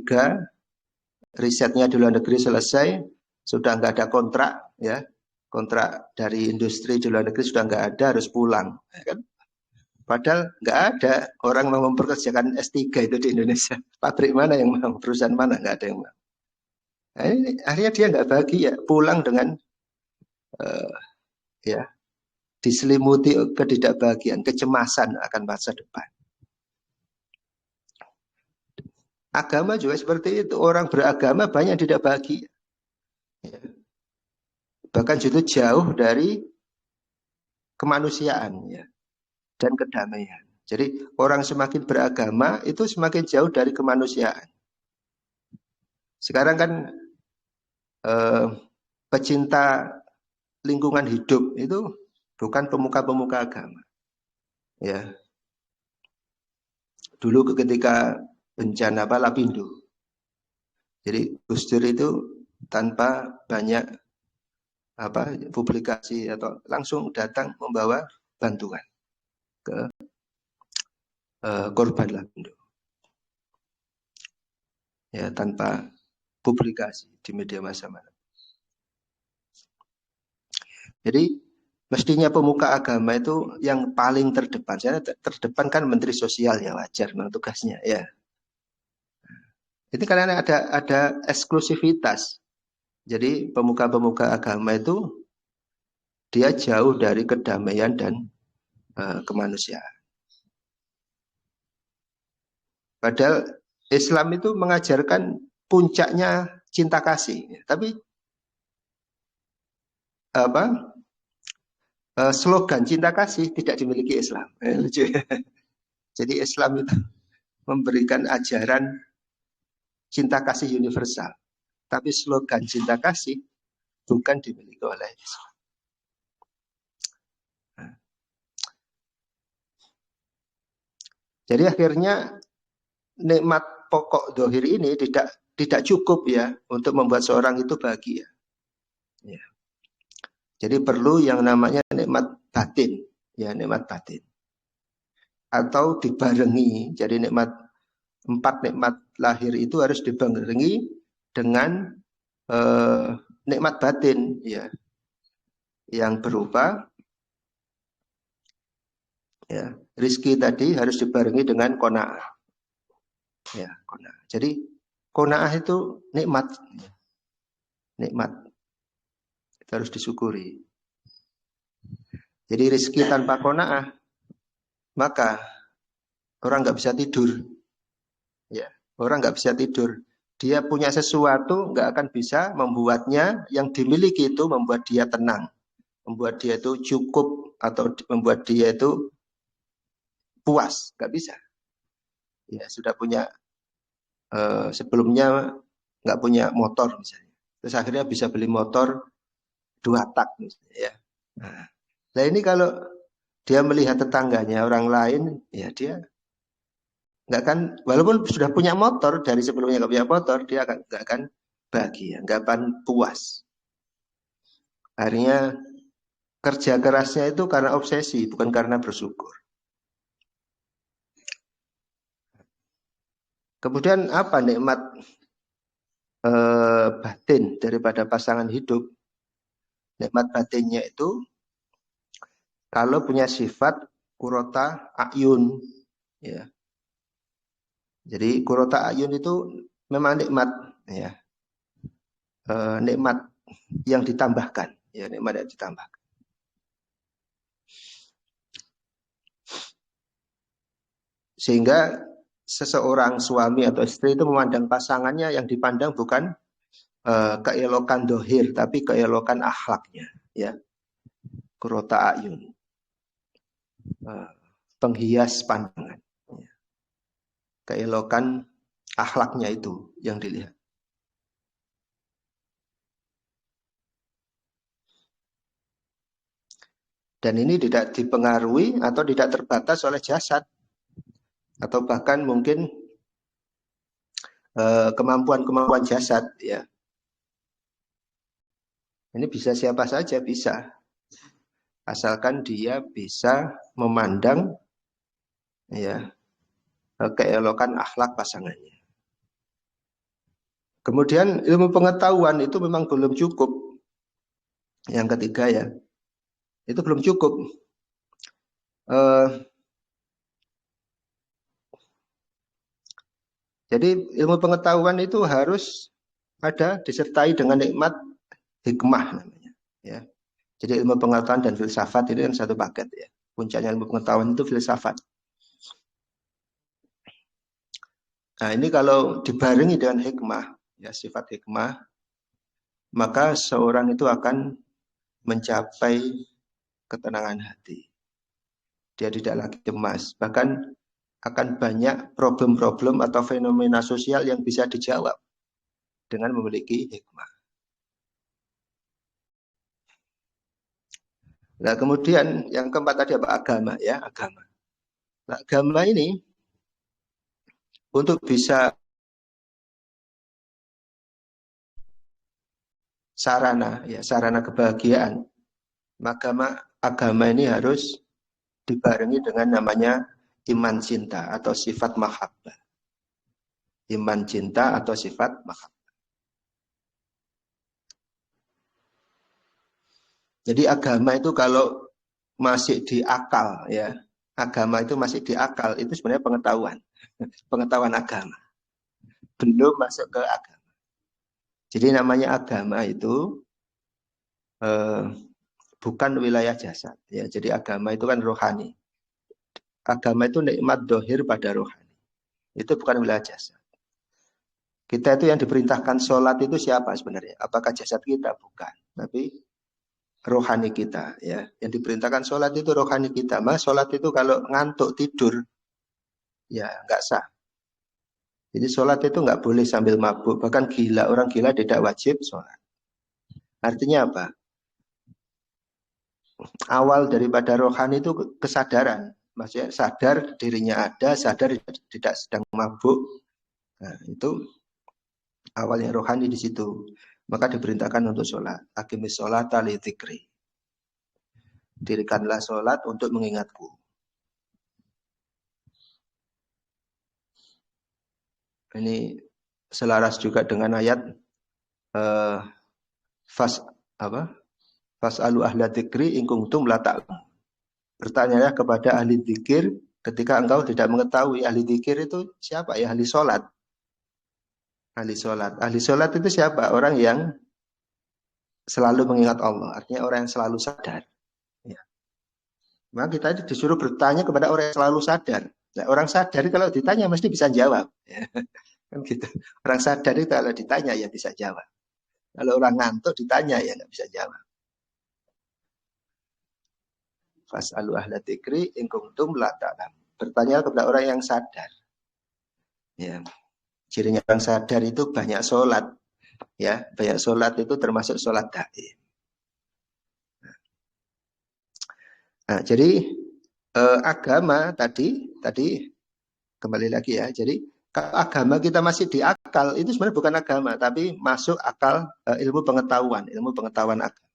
risetnya di luar negeri selesai, sudah nggak ada kontrak, ya, kontrak dari industri di luar negeri sudah nggak ada, harus pulang, ya kan? Padahal nggak ada orang mau memperkerjakan S3 itu di Indonesia. Pabrik mana yang mau, perusahaan mana nggak ada yang mau. Nah, ini, akhirnya dia nggak bahagia, pulang dengan ya diselimuti ketidakbahagiaan, kecemasan akan masa depan. Agama juga seperti itu, orang beragama banyak tidak bahagia. Ya. Bahkan itu jauh dari kemanusiaan ya, dan kedamaian. Jadi orang semakin beragama itu semakin jauh dari kemanusiaan. Sekarang kan pecinta lingkungan hidup itu bukan pemuka-pemuka agama. Ya, dulu ketika bencana Lapindo, jadi Gus Dur itu tanpa banyak publikasi atau langsung datang membawa bantuan ke korban Lapindo. Ya, tanpa publikasi di media massa mana. Jadi mestinya pemuka agama itu yang paling terdepan. Saya terdepan kan Menteri Sosial ya, wajar memang tugasnya ya. Itu karena ada eksklusivitas. Jadi pemuka-pemuka agama itu dia jauh dari kedamaian dan kemanusiaan. Padahal Islam itu mengajarkan puncaknya cinta kasih, tapi slogan cinta kasih tidak dimiliki Islam. Lucu ya. Jadi Islam itu memberikan ajaran cinta kasih universal, tapi slogan cinta kasih bukan dimiliki oleh Islam. Nah, jadi akhirnya nikmat pokok dohir ini tidak cukup ya untuk membuat seorang itu bahagia. Ya. Jadi perlu yang namanya nikmat batin, ya nikmat batin. Atau dibarengi, jadi empat nikmat lahir itu harus dibarengi dengan nikmat batin, ya, yang berupa ya rizki tadi harus dibarengi dengan qanaah, ya qanaah. Jadi qanaah itu nikmat, nikmat itu harus disyukuri. Jadi rizki tanpa qanaah maka orang nggak bisa tidur, ya orang nggak bisa tidur. Dia punya sesuatu nggak akan bisa membuatnya yang dimiliki itu membuat dia tenang, membuat dia itu cukup atau membuat dia itu puas, nggak bisa. Ya sudah punya sebelumnya nggak punya motor misalnya, terus akhirnya bisa beli motor 2 tak misalnya, ya. Nah ini kalau dia melihat tetangganya orang lain, ya dia nggak akan, walaupun sudah punya motor dari sebelumnya nggak punya motor, dia nggak akan bahagia, nggak akan puas. Akhirnya kerja kerasnya itu karena obsesi, bukan karena bersyukur. Kemudian apa nikmat batin daripada pasangan hidup? Nikmat batinnya itu kalau punya sifat kurota ayun, ya. Jadi kurota ayun itu memang nikmat, ya. Nikmat yang ditambahkan, ya nikmat yang ditambahkan. Sehingga seseorang suami atau istri itu memandang pasangannya yang dipandang bukan keelokan dohir, tapi keelokan akhlaknya, ya. Kurota ayun, penghias pandangan, ya. Keelokan akhlaknya itu yang dilihat. Dan ini tidak dipengaruhi atau tidak terbatas oleh jasad, atau bahkan mungkin kemampuan-kemampuan jasad, ya. Ini bisa siapa saja bisa, asalkan dia bisa memandang, ya, keelokan akhlak pasangannya. Kemudian ilmu pengetahuan itu memang belum cukup. Yang ketiga, ya, itu belum cukup. Jadi ilmu pengetahuan itu harus ada disertai dengan nikmat hikmah namanya, ya. Jadi ilmu pengetahuan dan filsafat ini kan satu paket, ya. Puncaknya ilmu pengetahuan itu filsafat. Nah ini kalau dibarengi dengan hikmah, ya sifat hikmah, maka seorang itu akan mencapai ketenangan hati. Dia tidak lagi cemas, bahkan akan banyak problem-problem atau fenomena sosial yang bisa dijawab dengan memiliki hikmah. Nah kemudian yang keempat tadi apa? Agama, ya agama. Nah, agama ini untuk bisa sarana, ya sarana kebahagiaan, maka agama ini harus dibarengi dengan namanya iman cinta atau sifat mahabbah. Iman cinta atau sifat mahabbah. Jadi agama itu kalau masih di akal, ya agama itu masih di akal, itu sebenarnya pengetahuan agama, belum masuk ke agama. Jadi namanya agama itu bukan wilayah jasad, ya. Jadi agama itu kan rohani. Agama itu nikmat dohir pada rohani. Itu bukan wilayah jasad. Kita itu yang diperintahkan sholat itu siapa sebenarnya? Apakah jasad kita? Bukan. Tapi rohani kita, ya. Yang diperintahkan sholat itu rohani kita. Mas sholat itu kalau ngantuk tidur, ya nggak sah. Jadi sholat itu nggak boleh sambil mabuk. Bahkan gila, orang gila tidak wajib sholat. Artinya apa? Awal daripada rohani itu kesadaran. Maksudnya sadar dirinya ada, sadar tidak sedang mabuk, Nah, itu awalnya rohani di situ. Maka diperintahkan untuk sholat. Aqimis sholata li dzikri. Dirikanlah sholat untuk mengingatku. Ini selaras juga dengan ayat fas apa? Fas'alu ahla dzikri in kuntum la ta'lamun. Bertanyalah kepada ahli dzikir ketika engkau tidak mengetahui. Ahli dzikir itu siapa ya? Ahli sholat. Ahli sholat. Ahli sholat itu siapa? Orang yang selalu mengingat Allah. Artinya orang yang selalu sadar. Ya. Maka kita disuruh bertanya kepada orang yang selalu sadar. Nah, orang sadar kalau ditanya mesti bisa jawab. Ya. Kan gitu. Orang sadar itu kalau ditanya ya bisa jawab. Kalau orang ngantuk ditanya ya nggak bisa jawab. Fas'alu ahla dzikri in kuntum la ta'lamun. Bertanya kepada orang yang sadar. Ya. Cirinya orang sadar itu banyak sholat. Ya, banyak sholat itu termasuk sholat gaib. Nah, jadi agama tadi kembali lagi ya. Jadi kalau agama kita masih di akal itu sebenarnya bukan agama, tapi masuk akal ilmu pengetahuan agama.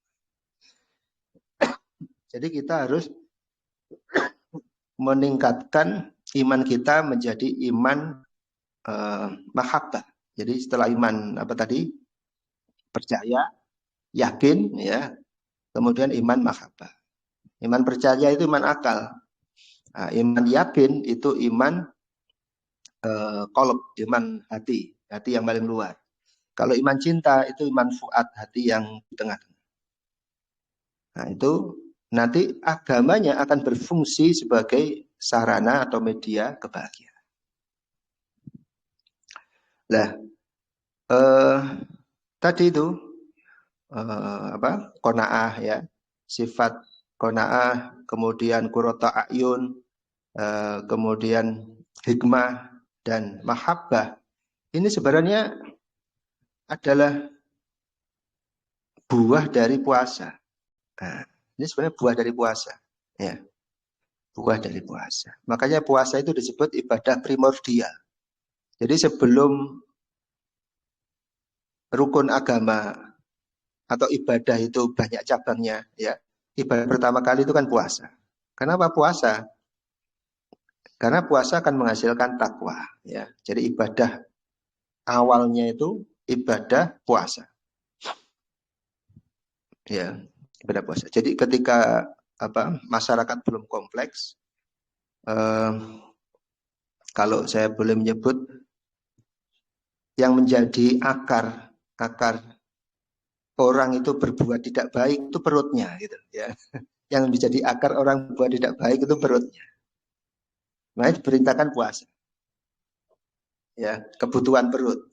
Jadi kita harus meningkatkan iman kita menjadi iman mahabbah. Jadi setelah iman apa tadi? Percaya, yakin ya. Kemudian iman mahabbah. Iman percaya itu iman akal. Nah, iman yakin itu iman qalb, iman hati yang paling luar. Kalau iman cinta itu iman fuad, hati yang di tengah. Nah, itu nanti agamanya akan berfungsi sebagai sarana atau media kebahagiaan. Nah, tadi itu qanaah ya, sifat qanaah, kemudian qurrata ayun, kemudian hikmah dan mahabbah. Ini sebenarnya adalah buah dari puasa. Nah, ini sebenarnya buah dari puasa, ya. Buah dari puasa. Makanya puasa itu disebut ibadah primordial. Jadi sebelum rukun agama atau ibadah itu banyak cabangnya, ya. Ibadah pertama kali itu kan puasa. Kenapa puasa? Karena puasa akan menghasilkan takwa, ya. Jadi ibadah awalnya itu ibadah puasa. Ya, ibadah puasa. Jadi ketika masyarakat belum kompleks, kalau saya boleh menyebut yang menjadi akar orang itu berbuat tidak baik itu perutnya gitu ya. Yang menjadi akar orang berbuat tidak baik itu perutnya. Makanya diperintahkan puasa. Ya, kebutuhan perut.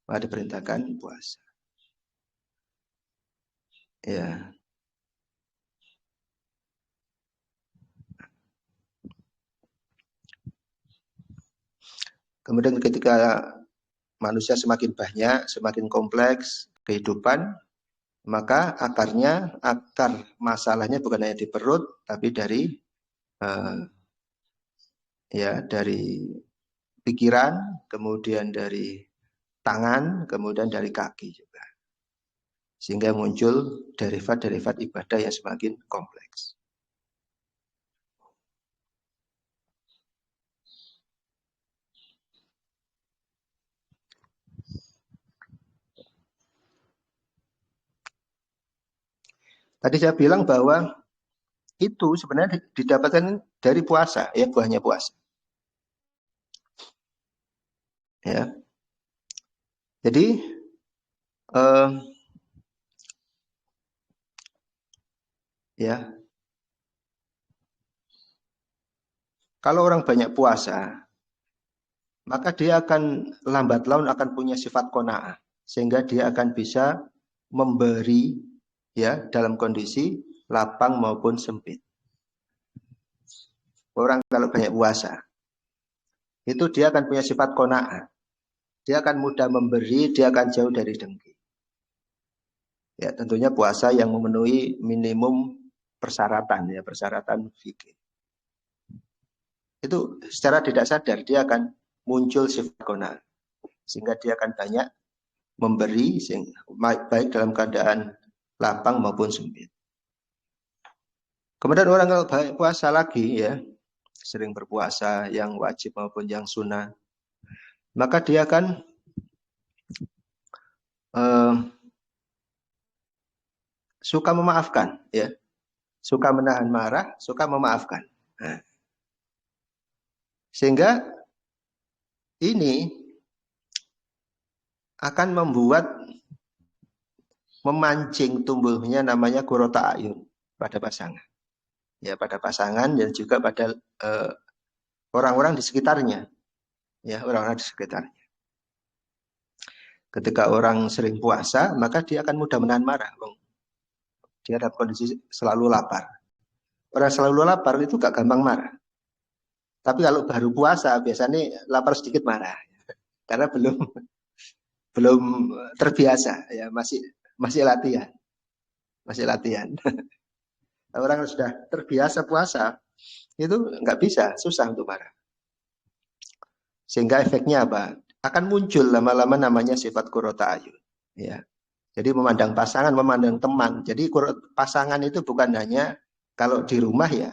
Maka diperintahkan puasa. Ya. Kemudian ketika manusia semakin banyak, semakin kompleks kehidupan, maka akar masalahnya bukan hanya di perut, tapi dari dari pikiran, kemudian dari tangan, kemudian dari kaki juga. Sehingga muncul derivat-derivat ibadah yang semakin kompleks. Tadi saya bilang bahwa itu sebenarnya didapatkan dari puasa, ya buahnya puasa. Ya. Jadi ya, kalau orang banyak puasa, maka dia akan lambat laun akan punya sifat qanaah, sehingga dia akan bisa memberi ya dalam kondisi lapang maupun sempit. Orang kalau banyak puasa, itu dia akan punya sifat qanaah. Dia akan mudah memberi, dia akan jauh dari dengki. Ya, tentunya puasa yang memenuhi minimum persyaratan fikih. Itu secara tidak sadar dia akan muncul sifat qanaah. Sehingga dia akan banyak memberi, baik dalam keadaan lapang maupun sempit. Kemudian orang kalau puasa lagi ya, sering berpuasa yang wajib maupun yang sunnah, maka dia akan suka memaafkan, ya, suka menahan marah, suka memaafkan. Nah, sehingga ini akan membuat memancing tumbuhnya namanya qurrata ayun pada pasangan, ya, pada pasangan dan juga pada orang-orang di sekitarnya, ya, orang-orang di sekitarnya. Ketika orang sering puasa, maka dia akan mudah menahan marah. Dia dalam kondisi selalu lapar. Orang selalu lapar itu gak gampang marah. Tapi kalau baru puasa, biasanya lapar sedikit marah. Karena belum terbiasa, ya, masih latihan. Masih latihan. Orang sudah terbiasa puasa, itu nggak bisa, susah untuk marah. Sehingga efeknya apa? Akan muncul lama-lama namanya sifat qurrata ayun. Ya. Jadi memandang pasangan, memandang teman. Jadi pasangan itu bukan hanya kalau di rumah ya,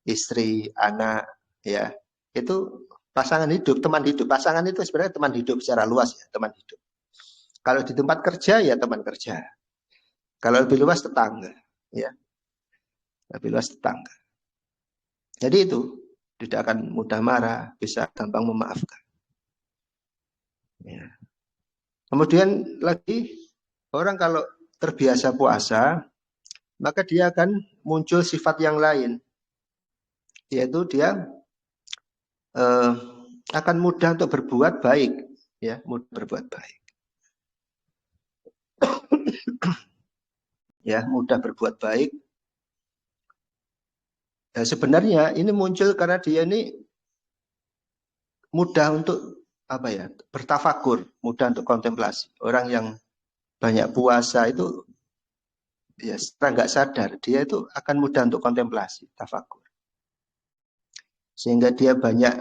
istri, anak, ya, itu pasangan hidup, teman hidup. Pasangan itu sebenarnya teman hidup secara luas ya, teman hidup. Kalau di tempat kerja ya teman kerja. Kalau lebih luas tetangga, ya, lebih luas tetangga. Jadi itu tidak akan mudah marah, bisa gampang memaafkan. Ya. Kemudian lagi orang kalau terbiasa puasa, maka dia akan muncul sifat yang lain, yaitu dia akan mudah untuk berbuat baik, ya, mudah berbuat baik, ya, mudah berbuat baik. Ya, sebenarnya ini muncul karena dia ini mudah untuk apa ya, bertafakur, mudah untuk kontemplasi. Orang yang banyak puasa itu ya secara nggak sadar dia itu akan mudah untuk kontemplasi, tafakur. Sehingga dia banyak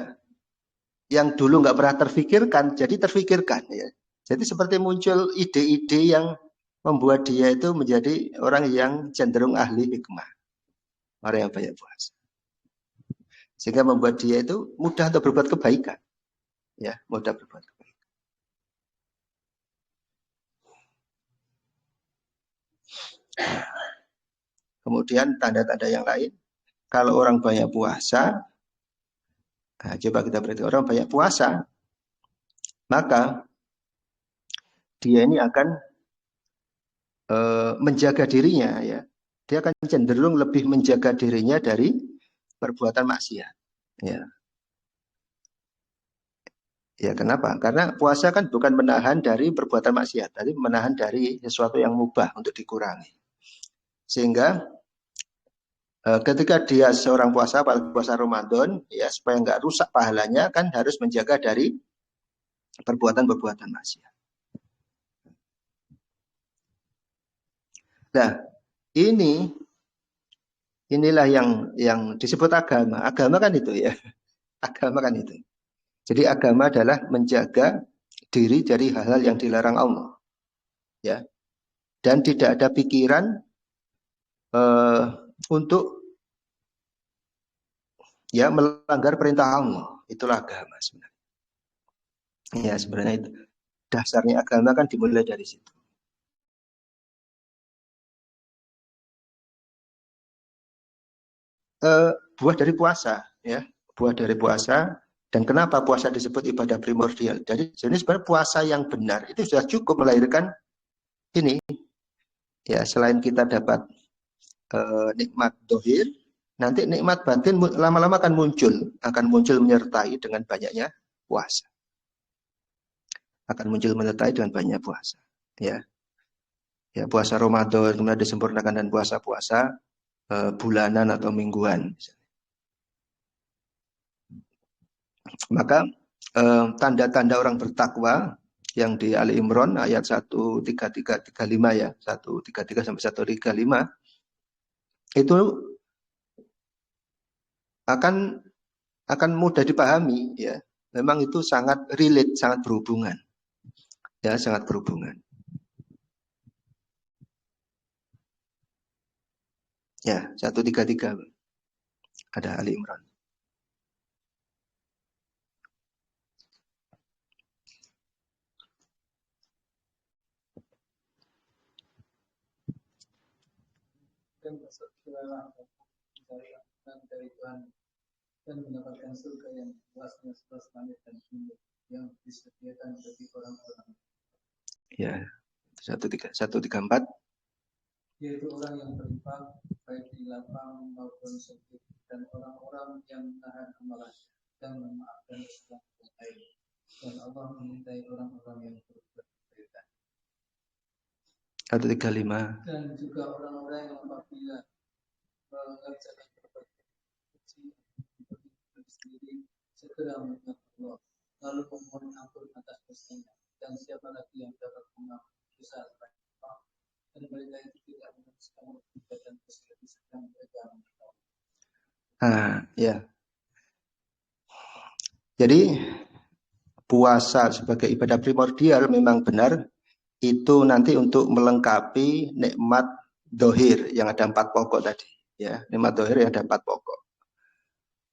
yang dulu nggak pernah terfikirkan, jadi terfikirkan, ya. Jadi seperti muncul ide-ide yang membuat dia itu menjadi orang yang cenderung ahli hikmah, orang yang banyak puasa. Sehingga membuat dia itu mudah untuk berbuat kebaikan, ya, mudah berbuat kebaikan. Kemudian tanda-tanda yang lain, kalau orang banyak puasa, nah, coba kita perhatikan orang banyak puasa, maka dia ini akan menjaga dirinya, ya. Dia akan cenderung lebih menjaga dirinya dari perbuatan maksiat, ya. Ya, kenapa? Karena puasa kan bukan menahan dari perbuatan maksiat, tapi menahan dari sesuatu yang mubah untuk dikurangi. Sehingga ketika dia seorang puasa, apalagi puasa Ramadan, ya, supaya nggak rusak pahalanya, kan harus menjaga dari perbuatan-perbuatan maksiat. Nah, inilah yang disebut agama. Agama kan itu, ya. Agama kan itu. Jadi agama adalah menjaga diri dari hal-hal yang dilarang Allah, ya. Dan tidak ada pikiran untuk ya melanggar perintah Allah. Itulah agama sebenarnya. Ya, sebenarnya itu dasarnya agama kan dimulai dari situ. Buah dari puasa, ya, buah dari puasa. Dan kenapa puasa disebut ibadah primordial? Jadi sebenarnya puasa yang benar itu sudah cukup melahirkan ini, ya. Selain kita dapat nikmat dohir, nanti nikmat batin lama-lama akan muncul menyertai dengan banyaknya puasa. Akan muncul menyertai dengan banyak puasa, ya. Ya, puasa Ramadan kemudian disempurnakan dan puasa-puasa bulanan atau mingguan. Maka tanda-tanda orang bertakwa yang di Ali Imran ayat 13335 ya, 133 sampai 135 itu akan mudah dipahami, ya. memang itu sangat relate, sangat berhubungan. Ya, sangat berhubungan. Ya, 133 ada Ali Imran. Dan masuk ke dalam dari Tuhan dan mendapatkan surga yang luasnya 11 langit dan bumi yang disediakan bagi orang-orang. Ya, 134. Yaitu orang yang berinfak baik di lapang maupun sempit dan orang-orang yang menahan amarah dan memaafkan kesalahan yang lain. Dan Allah memintai orang-orang yang berbuat kebaikan. 135. Dan juga orang-orang yang apabila mengerjakan berbagai keji sendiri segera mengingat Allah lalu memohon ampun atas dosanya. Dan siapa lagi yang dapat mengampuni dosa Allah dan mereka itu tidak meneruskan perbuatan tersebut sedang mereka mengetahui. Ya. Jadi puasa sebagai ibadah primordial memang benar itu nanti untuk melengkapi nikmat dohir yang ada 4 pokok tadi. Ya, nikmat dohir yang ada 4 pokok.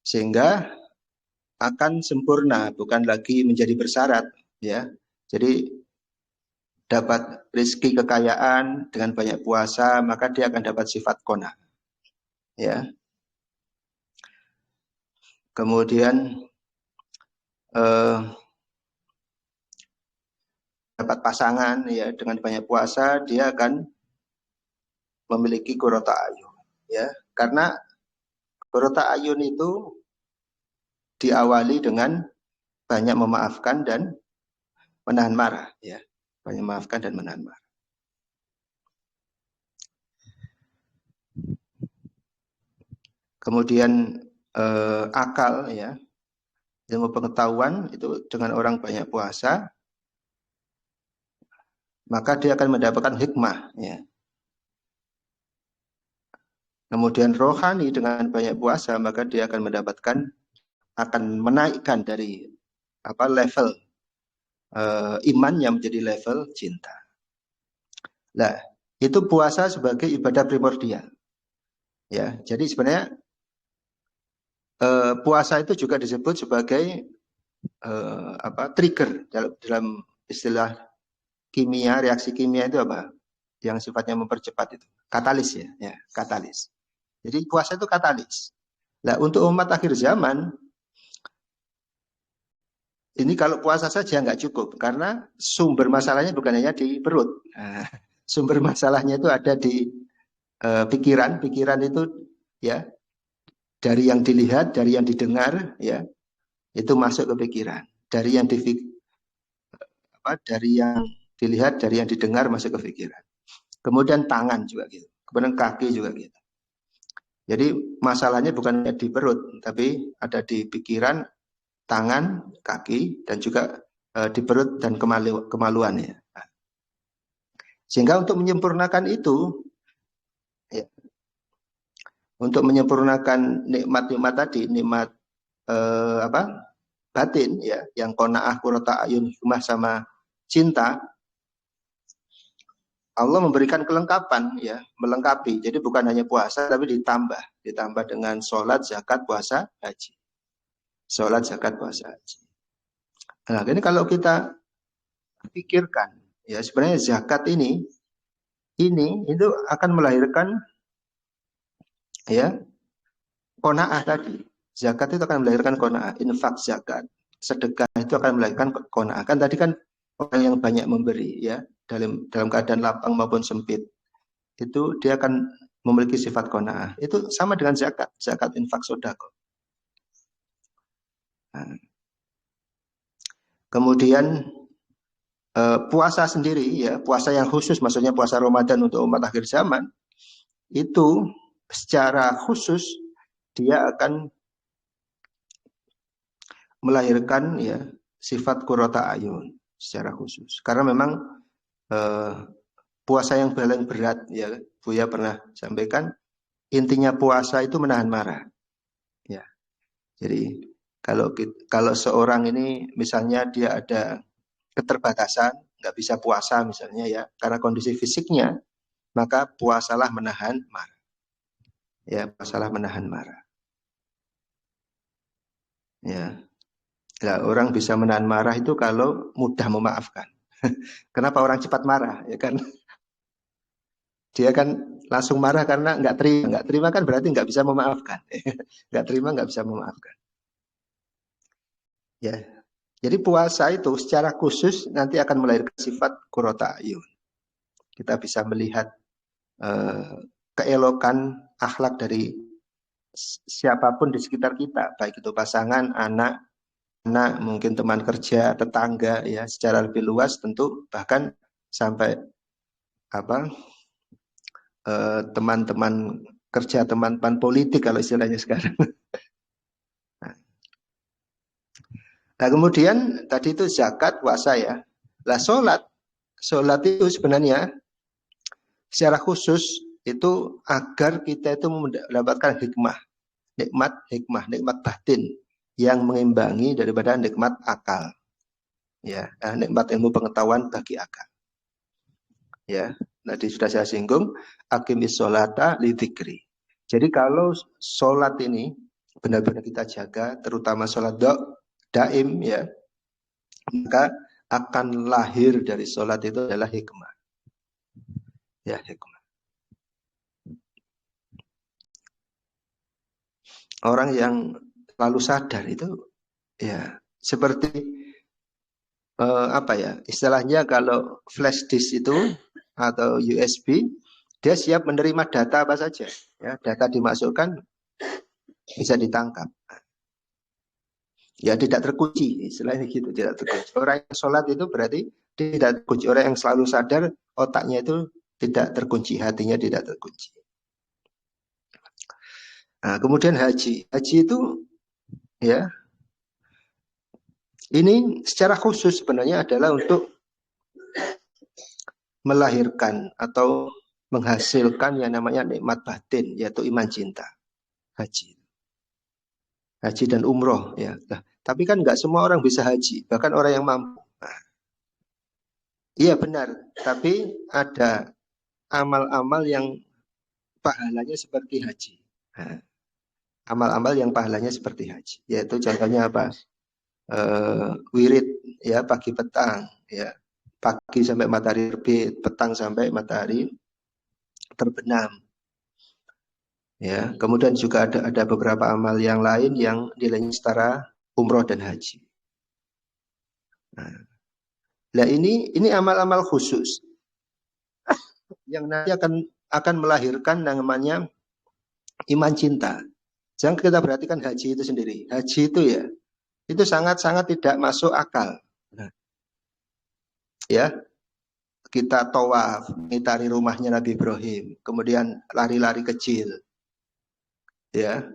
Sehingga akan sempurna, bukan lagi menjadi bersyarat. Ya, jadi dapat rezeki kekayaan dengan banyak puasa, maka dia akan dapat sifat qanaah. Ya. Kemudian dapat pasangan ya dengan banyak puasa dia akan memiliki qurrata ayun ya, karena qurrata ayun itu diawali dengan banyak memaafkan dan menahan marah ya, banyak memaafkan dan menahan marah. Kemudian akal ya, ilmu pengetahuan itu dengan orang banyak puasa maka dia akan mendapatkan hikmah ya. Kemudian rohani dengan banyak puasa maka dia akan mendapatkan, akan menaikkan dari level imannya menjadi level cinta. Nah, itu puasa sebagai ibadah primordial. Ya, jadi sebenarnya puasa itu juga disebut sebagai trigger dalam istilah kimia, reaksi kimia itu apa? Yang sifatnya mempercepat itu. Katalis ya, katalis. Jadi puasa itu katalis. Nah, untuk umat akhir zaman ini kalau puasa saja nggak cukup karena sumber masalahnya bukan hanya di perut. Nah, sumber masalahnya itu ada di pikiran. Pikiran itu ya dari yang dilihat, dari yang didengar ya itu masuk ke pikiran. Dari yang dilihat, dari yang didengar masuk ke pikiran. Kemudian tangan juga gitu. Kemudian kaki juga gitu. Jadi masalahnya bukan di perut, tapi ada di pikiran, tangan, kaki, dan juga di perut dan kemaluan ya. Sehingga untuk menyempurnakan itu, ya, untuk menyempurnakan nikmat-nikmat tadi, nikmat batin ya, yang qanaah, qurrata ayun, hikmah sama cinta, Allah memberikan kelengkapan ya, melengkapi. Jadi bukan hanya puasa tapi ditambah dengan sholat, zakat, puasa, haji. Sholat, zakat, puasa, haji. Nah, ini kalau kita pikirkan ya, sebenarnya zakat ini itu akan melahirkan ya qanaah tadi. Zakat itu akan melahirkan qanaah, infak zakat, sedekah itu akan melahirkan qanaah. Kan tadi kan orang yang banyak memberi ya, dalam keadaan lapang maupun sempit. Itu dia akan memiliki sifat qanaah. Itu sama dengan zakat, infak, sedekah. Nah, kemudian puasa sendiri ya, puasa yang khusus maksudnya puasa Ramadan untuk umat akhir zaman itu secara khusus dia akan melahirkan ya sifat qurrata ayun secara khusus. Karena memang puasa yang paling berat ya, Buya pernah sampaikan intinya puasa itu menahan marah. Ya. Jadi Kalau seorang ini misalnya dia ada keterbatasan, nggak bisa puasa misalnya ya, karena kondisi fisiknya, maka puasalah menahan marah. Ya, puasalah menahan marah. Ya, nah, orang bisa menahan marah itu kalau mudah memaafkan. Kenapa orang cepat marah? Ya kan, dia kan langsung marah karena nggak terima kan berarti nggak bisa memaafkan. Nggak terima nggak bisa memaafkan. Ya, jadi puasa itu secara khusus nanti akan melahirkan sifat qurrata ayun. Kita bisa melihat keelokan akhlak dari siapapun di sekitar kita, baik itu pasangan, anak, mungkin teman kerja, tetangga, ya secara lebih luas tentu bahkan sampai apa teman-teman kerja, teman-teman politik kalau istilahnya sekarang. Nah kemudian tadi itu zakat, puasa ya. Lah sholat itu sebenarnya secara khusus itu agar kita itu mendapatkan nikmat batin yang mengimbangi daripada nikmat akal. Ya, nikmat ilmu pengetahuan bagi akal. Ya, tadi sudah saya singgung, aqimis sholata lidzikri. Jadi kalau sholat ini benar-benar kita jaga, terutama sholat daim ya, maka akan lahir dari sholat itu adalah hikmah. Ya, hikmah. Orang yang selalu sadar itu ya seperti apa ya istilahnya kalau flash disk itu atau USB dia siap menerima data apa saja ya, data dimasukkan bisa ditangkap ya, tidak terkunci istilahnya gitu, tidak terkunci. Orang yang sholat itu berarti tidak terkunci, orang yang selalu sadar otaknya itu tidak terkunci, hatinya tidak terkunci. Nah, kemudian haji itu ya ini secara khusus sebenarnya adalah untuk melahirkan atau menghasilkan yang namanya nikmat batin, yaitu iman cinta. Haji dan umroh ya. Nah, tapi kan nggak semua orang bisa haji, bahkan orang yang mampu. Nah, iya benar, tapi ada amal-amal yang pahalanya seperti haji. Nah, amal-amal yang pahalanya seperti haji, yaitu contohnya apa? Wirid ya pagi petang ya, pagi sampai matahari terbit, petang sampai matahari terbenam. Ya, kemudian juga ada beberapa amal yang lain yang nilainya setara umroh dan haji. Nah, ini amal-amal khusus yang nanti akan melahirkan namanya iman cinta. Jangan kita perhatikan haji itu sendiri. Haji itu ya, itu sangat-sangat tidak masuk akal. Nah, ya, kita tawaf, mengitari rumahnya Nabi Ibrahim, kemudian lari-lari kecil. Ya,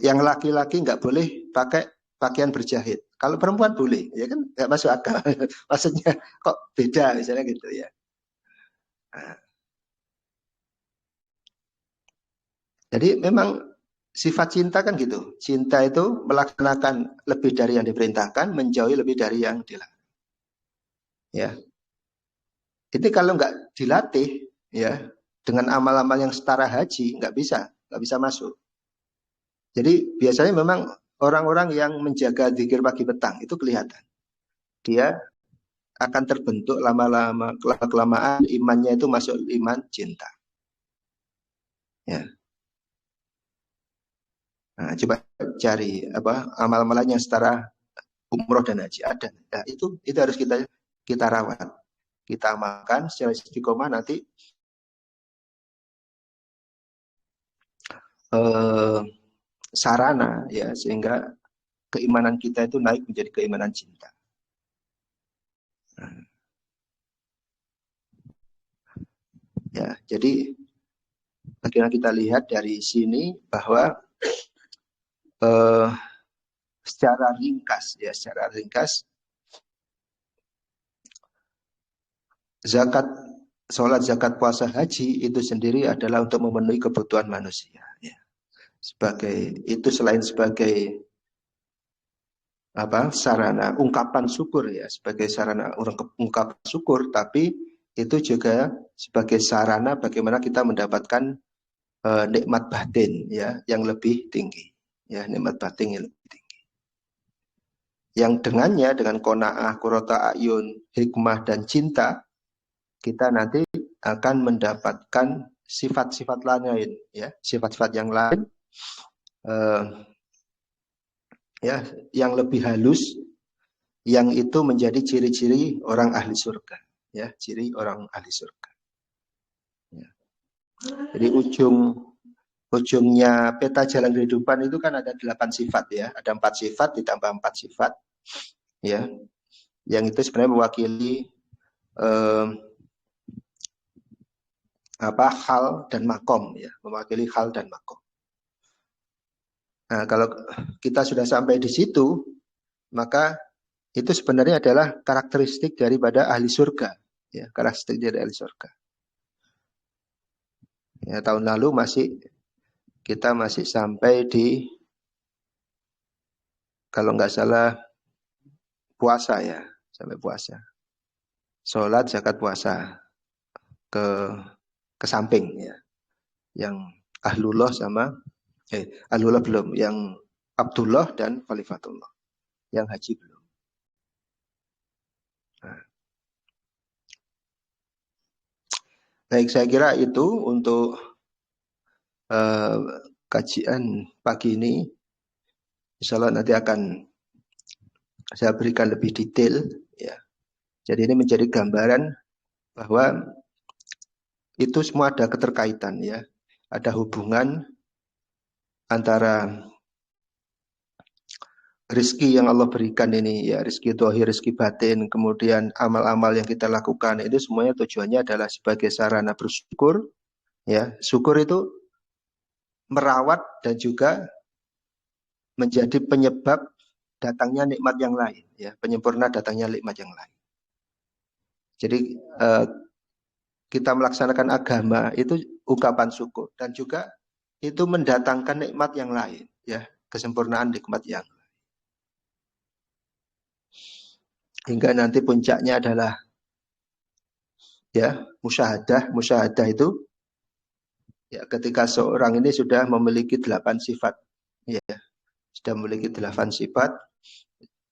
yang laki-laki nggak boleh pakai pakaian berjahit. Kalau perempuan boleh, ya kan nggak masuk akal. Maksudnya kok beda misalnya gitu ya. Nah, jadi memang sifat cinta kan gitu. Cinta itu melaksanakan lebih dari yang diperintahkan, menjauhi lebih dari yang dilarang. Ya, ini kalau nggak dilatih, ya dengan amal-amal yang setara haji nggak bisa masuk. Jadi biasanya memang orang-orang yang menjaga zikir pagi petang itu kelihatan. Dia akan terbentuk lama-lama, kelamaan imannya itu masuk iman cinta. Ya. Nah, coba cari apa amal-amalan yang setara umroh dan haji ada. Nah, itu harus kita rawat, kita amalkan secara istiqomah nanti sarana ya sehingga keimanan kita itu naik menjadi keimanan cinta. Nah, ya, jadi bagaimana kita lihat dari sini bahwa secara ringkas zakat, sholat, zakat, puasa, haji itu sendiri adalah untuk memenuhi kebutuhan manusia. Ya. Selain sebagai sarana ungkapan syukur ya, sebagai sarana ungkapan syukur, tapi itu juga sebagai sarana bagaimana kita mendapatkan nikmat batin ya yang lebih tinggi ya, nikmat batin yang lebih tinggi, yang dengannya dengan qanaah, qurrata ayun, hikmah dan cinta kita nanti akan mendapatkan sifat-sifat lain ya, sifat-sifat yang lain ya yang lebih halus, yang itu menjadi ciri-ciri orang ahli surga ya, ciri orang ahli surga ya. Jadi ujungnya peta jalan kehidupan itu kan ada 8 sifat ya, ada 4 sifat ditambah 4 sifat ya, yang itu sebenarnya mewakili hal dan makom ya, mewakili hal dan makom. Nah, kalau kita sudah sampai di situ, maka itu sebenarnya adalah karakteristik daripada ahli surga ya, karakteristik dari ahli surga ya. Tahun lalu kita masih sampai di, kalau nggak salah, puasa ya, sampai puasa, sholat, zakat, puasa, ke samping ya, yang ahlullah sama ahlullah belum, yang Abdullah dan Khalifatullah, yang haji belum. Nah. Baik, saya kira itu untuk kajian pagi ini. Insya Allah nanti akan saya berikan lebih detail ya. Jadi ini menjadi gambaran bahwa itu semua ada keterkaitan ya, ada hubungan antara rezeki yang Allah berikan ini ya, rezeki zahir, rezeki batin, kemudian amal-amal yang kita lakukan, itu semuanya tujuannya adalah sebagai sarana bersyukur ya. Syukur itu merawat dan juga menjadi penyebab datangnya nikmat yang lain ya, penyempurna datangnya nikmat yang lain. Jadi kita melaksanakan agama itu ungkapan syukur, dan juga itu mendatangkan nikmat yang lain ya, kesempurnaan nikmat yang lain. Hingga nanti puncaknya adalah ya musyahadah. Musyahadah itu ya ketika seorang ini sudah memiliki 8 sifat ya, sudah memiliki 8 sifat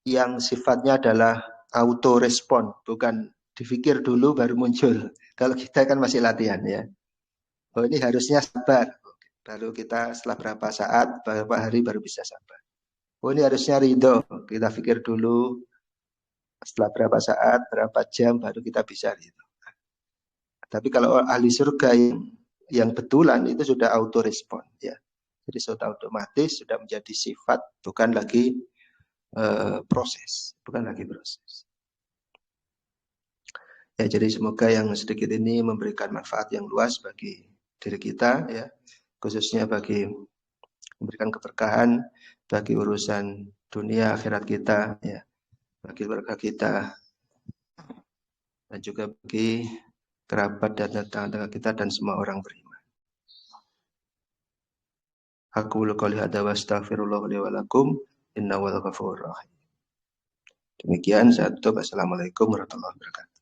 yang sifatnya adalah auto respon, bukan dipikir dulu baru muncul. Kalau kita kan masih latihan ya. Oh, ini harusnya sabar. Baru kita setelah berapa saat, berapa hari baru bisa sabar. Oh, ini harusnya ridho. Kita pikir dulu, setelah berapa saat, berapa jam baru kita bisa ridho. Tapi kalau ahli surga yang betulan itu sudah auto respon ya. Jadi sudah otomatis, sudah menjadi sifat, bukan lagi proses, bukan lagi proses. Ya, jadi semoga yang sedikit ini memberikan manfaat yang luas bagi diri kita ya, khususnya bagi memberikan keberkahan bagi urusan dunia akhirat kita ya, bagi keluarga kita dan juga bagi kerabat dan tetangga kita dan semua orang beriman. Aqulu qouli hadza wa astaghfirullah li wa lakum innahu ghafurur rahim. Demikian saya tutup. Assalamualaikum warahmatullahi wabarakatuh.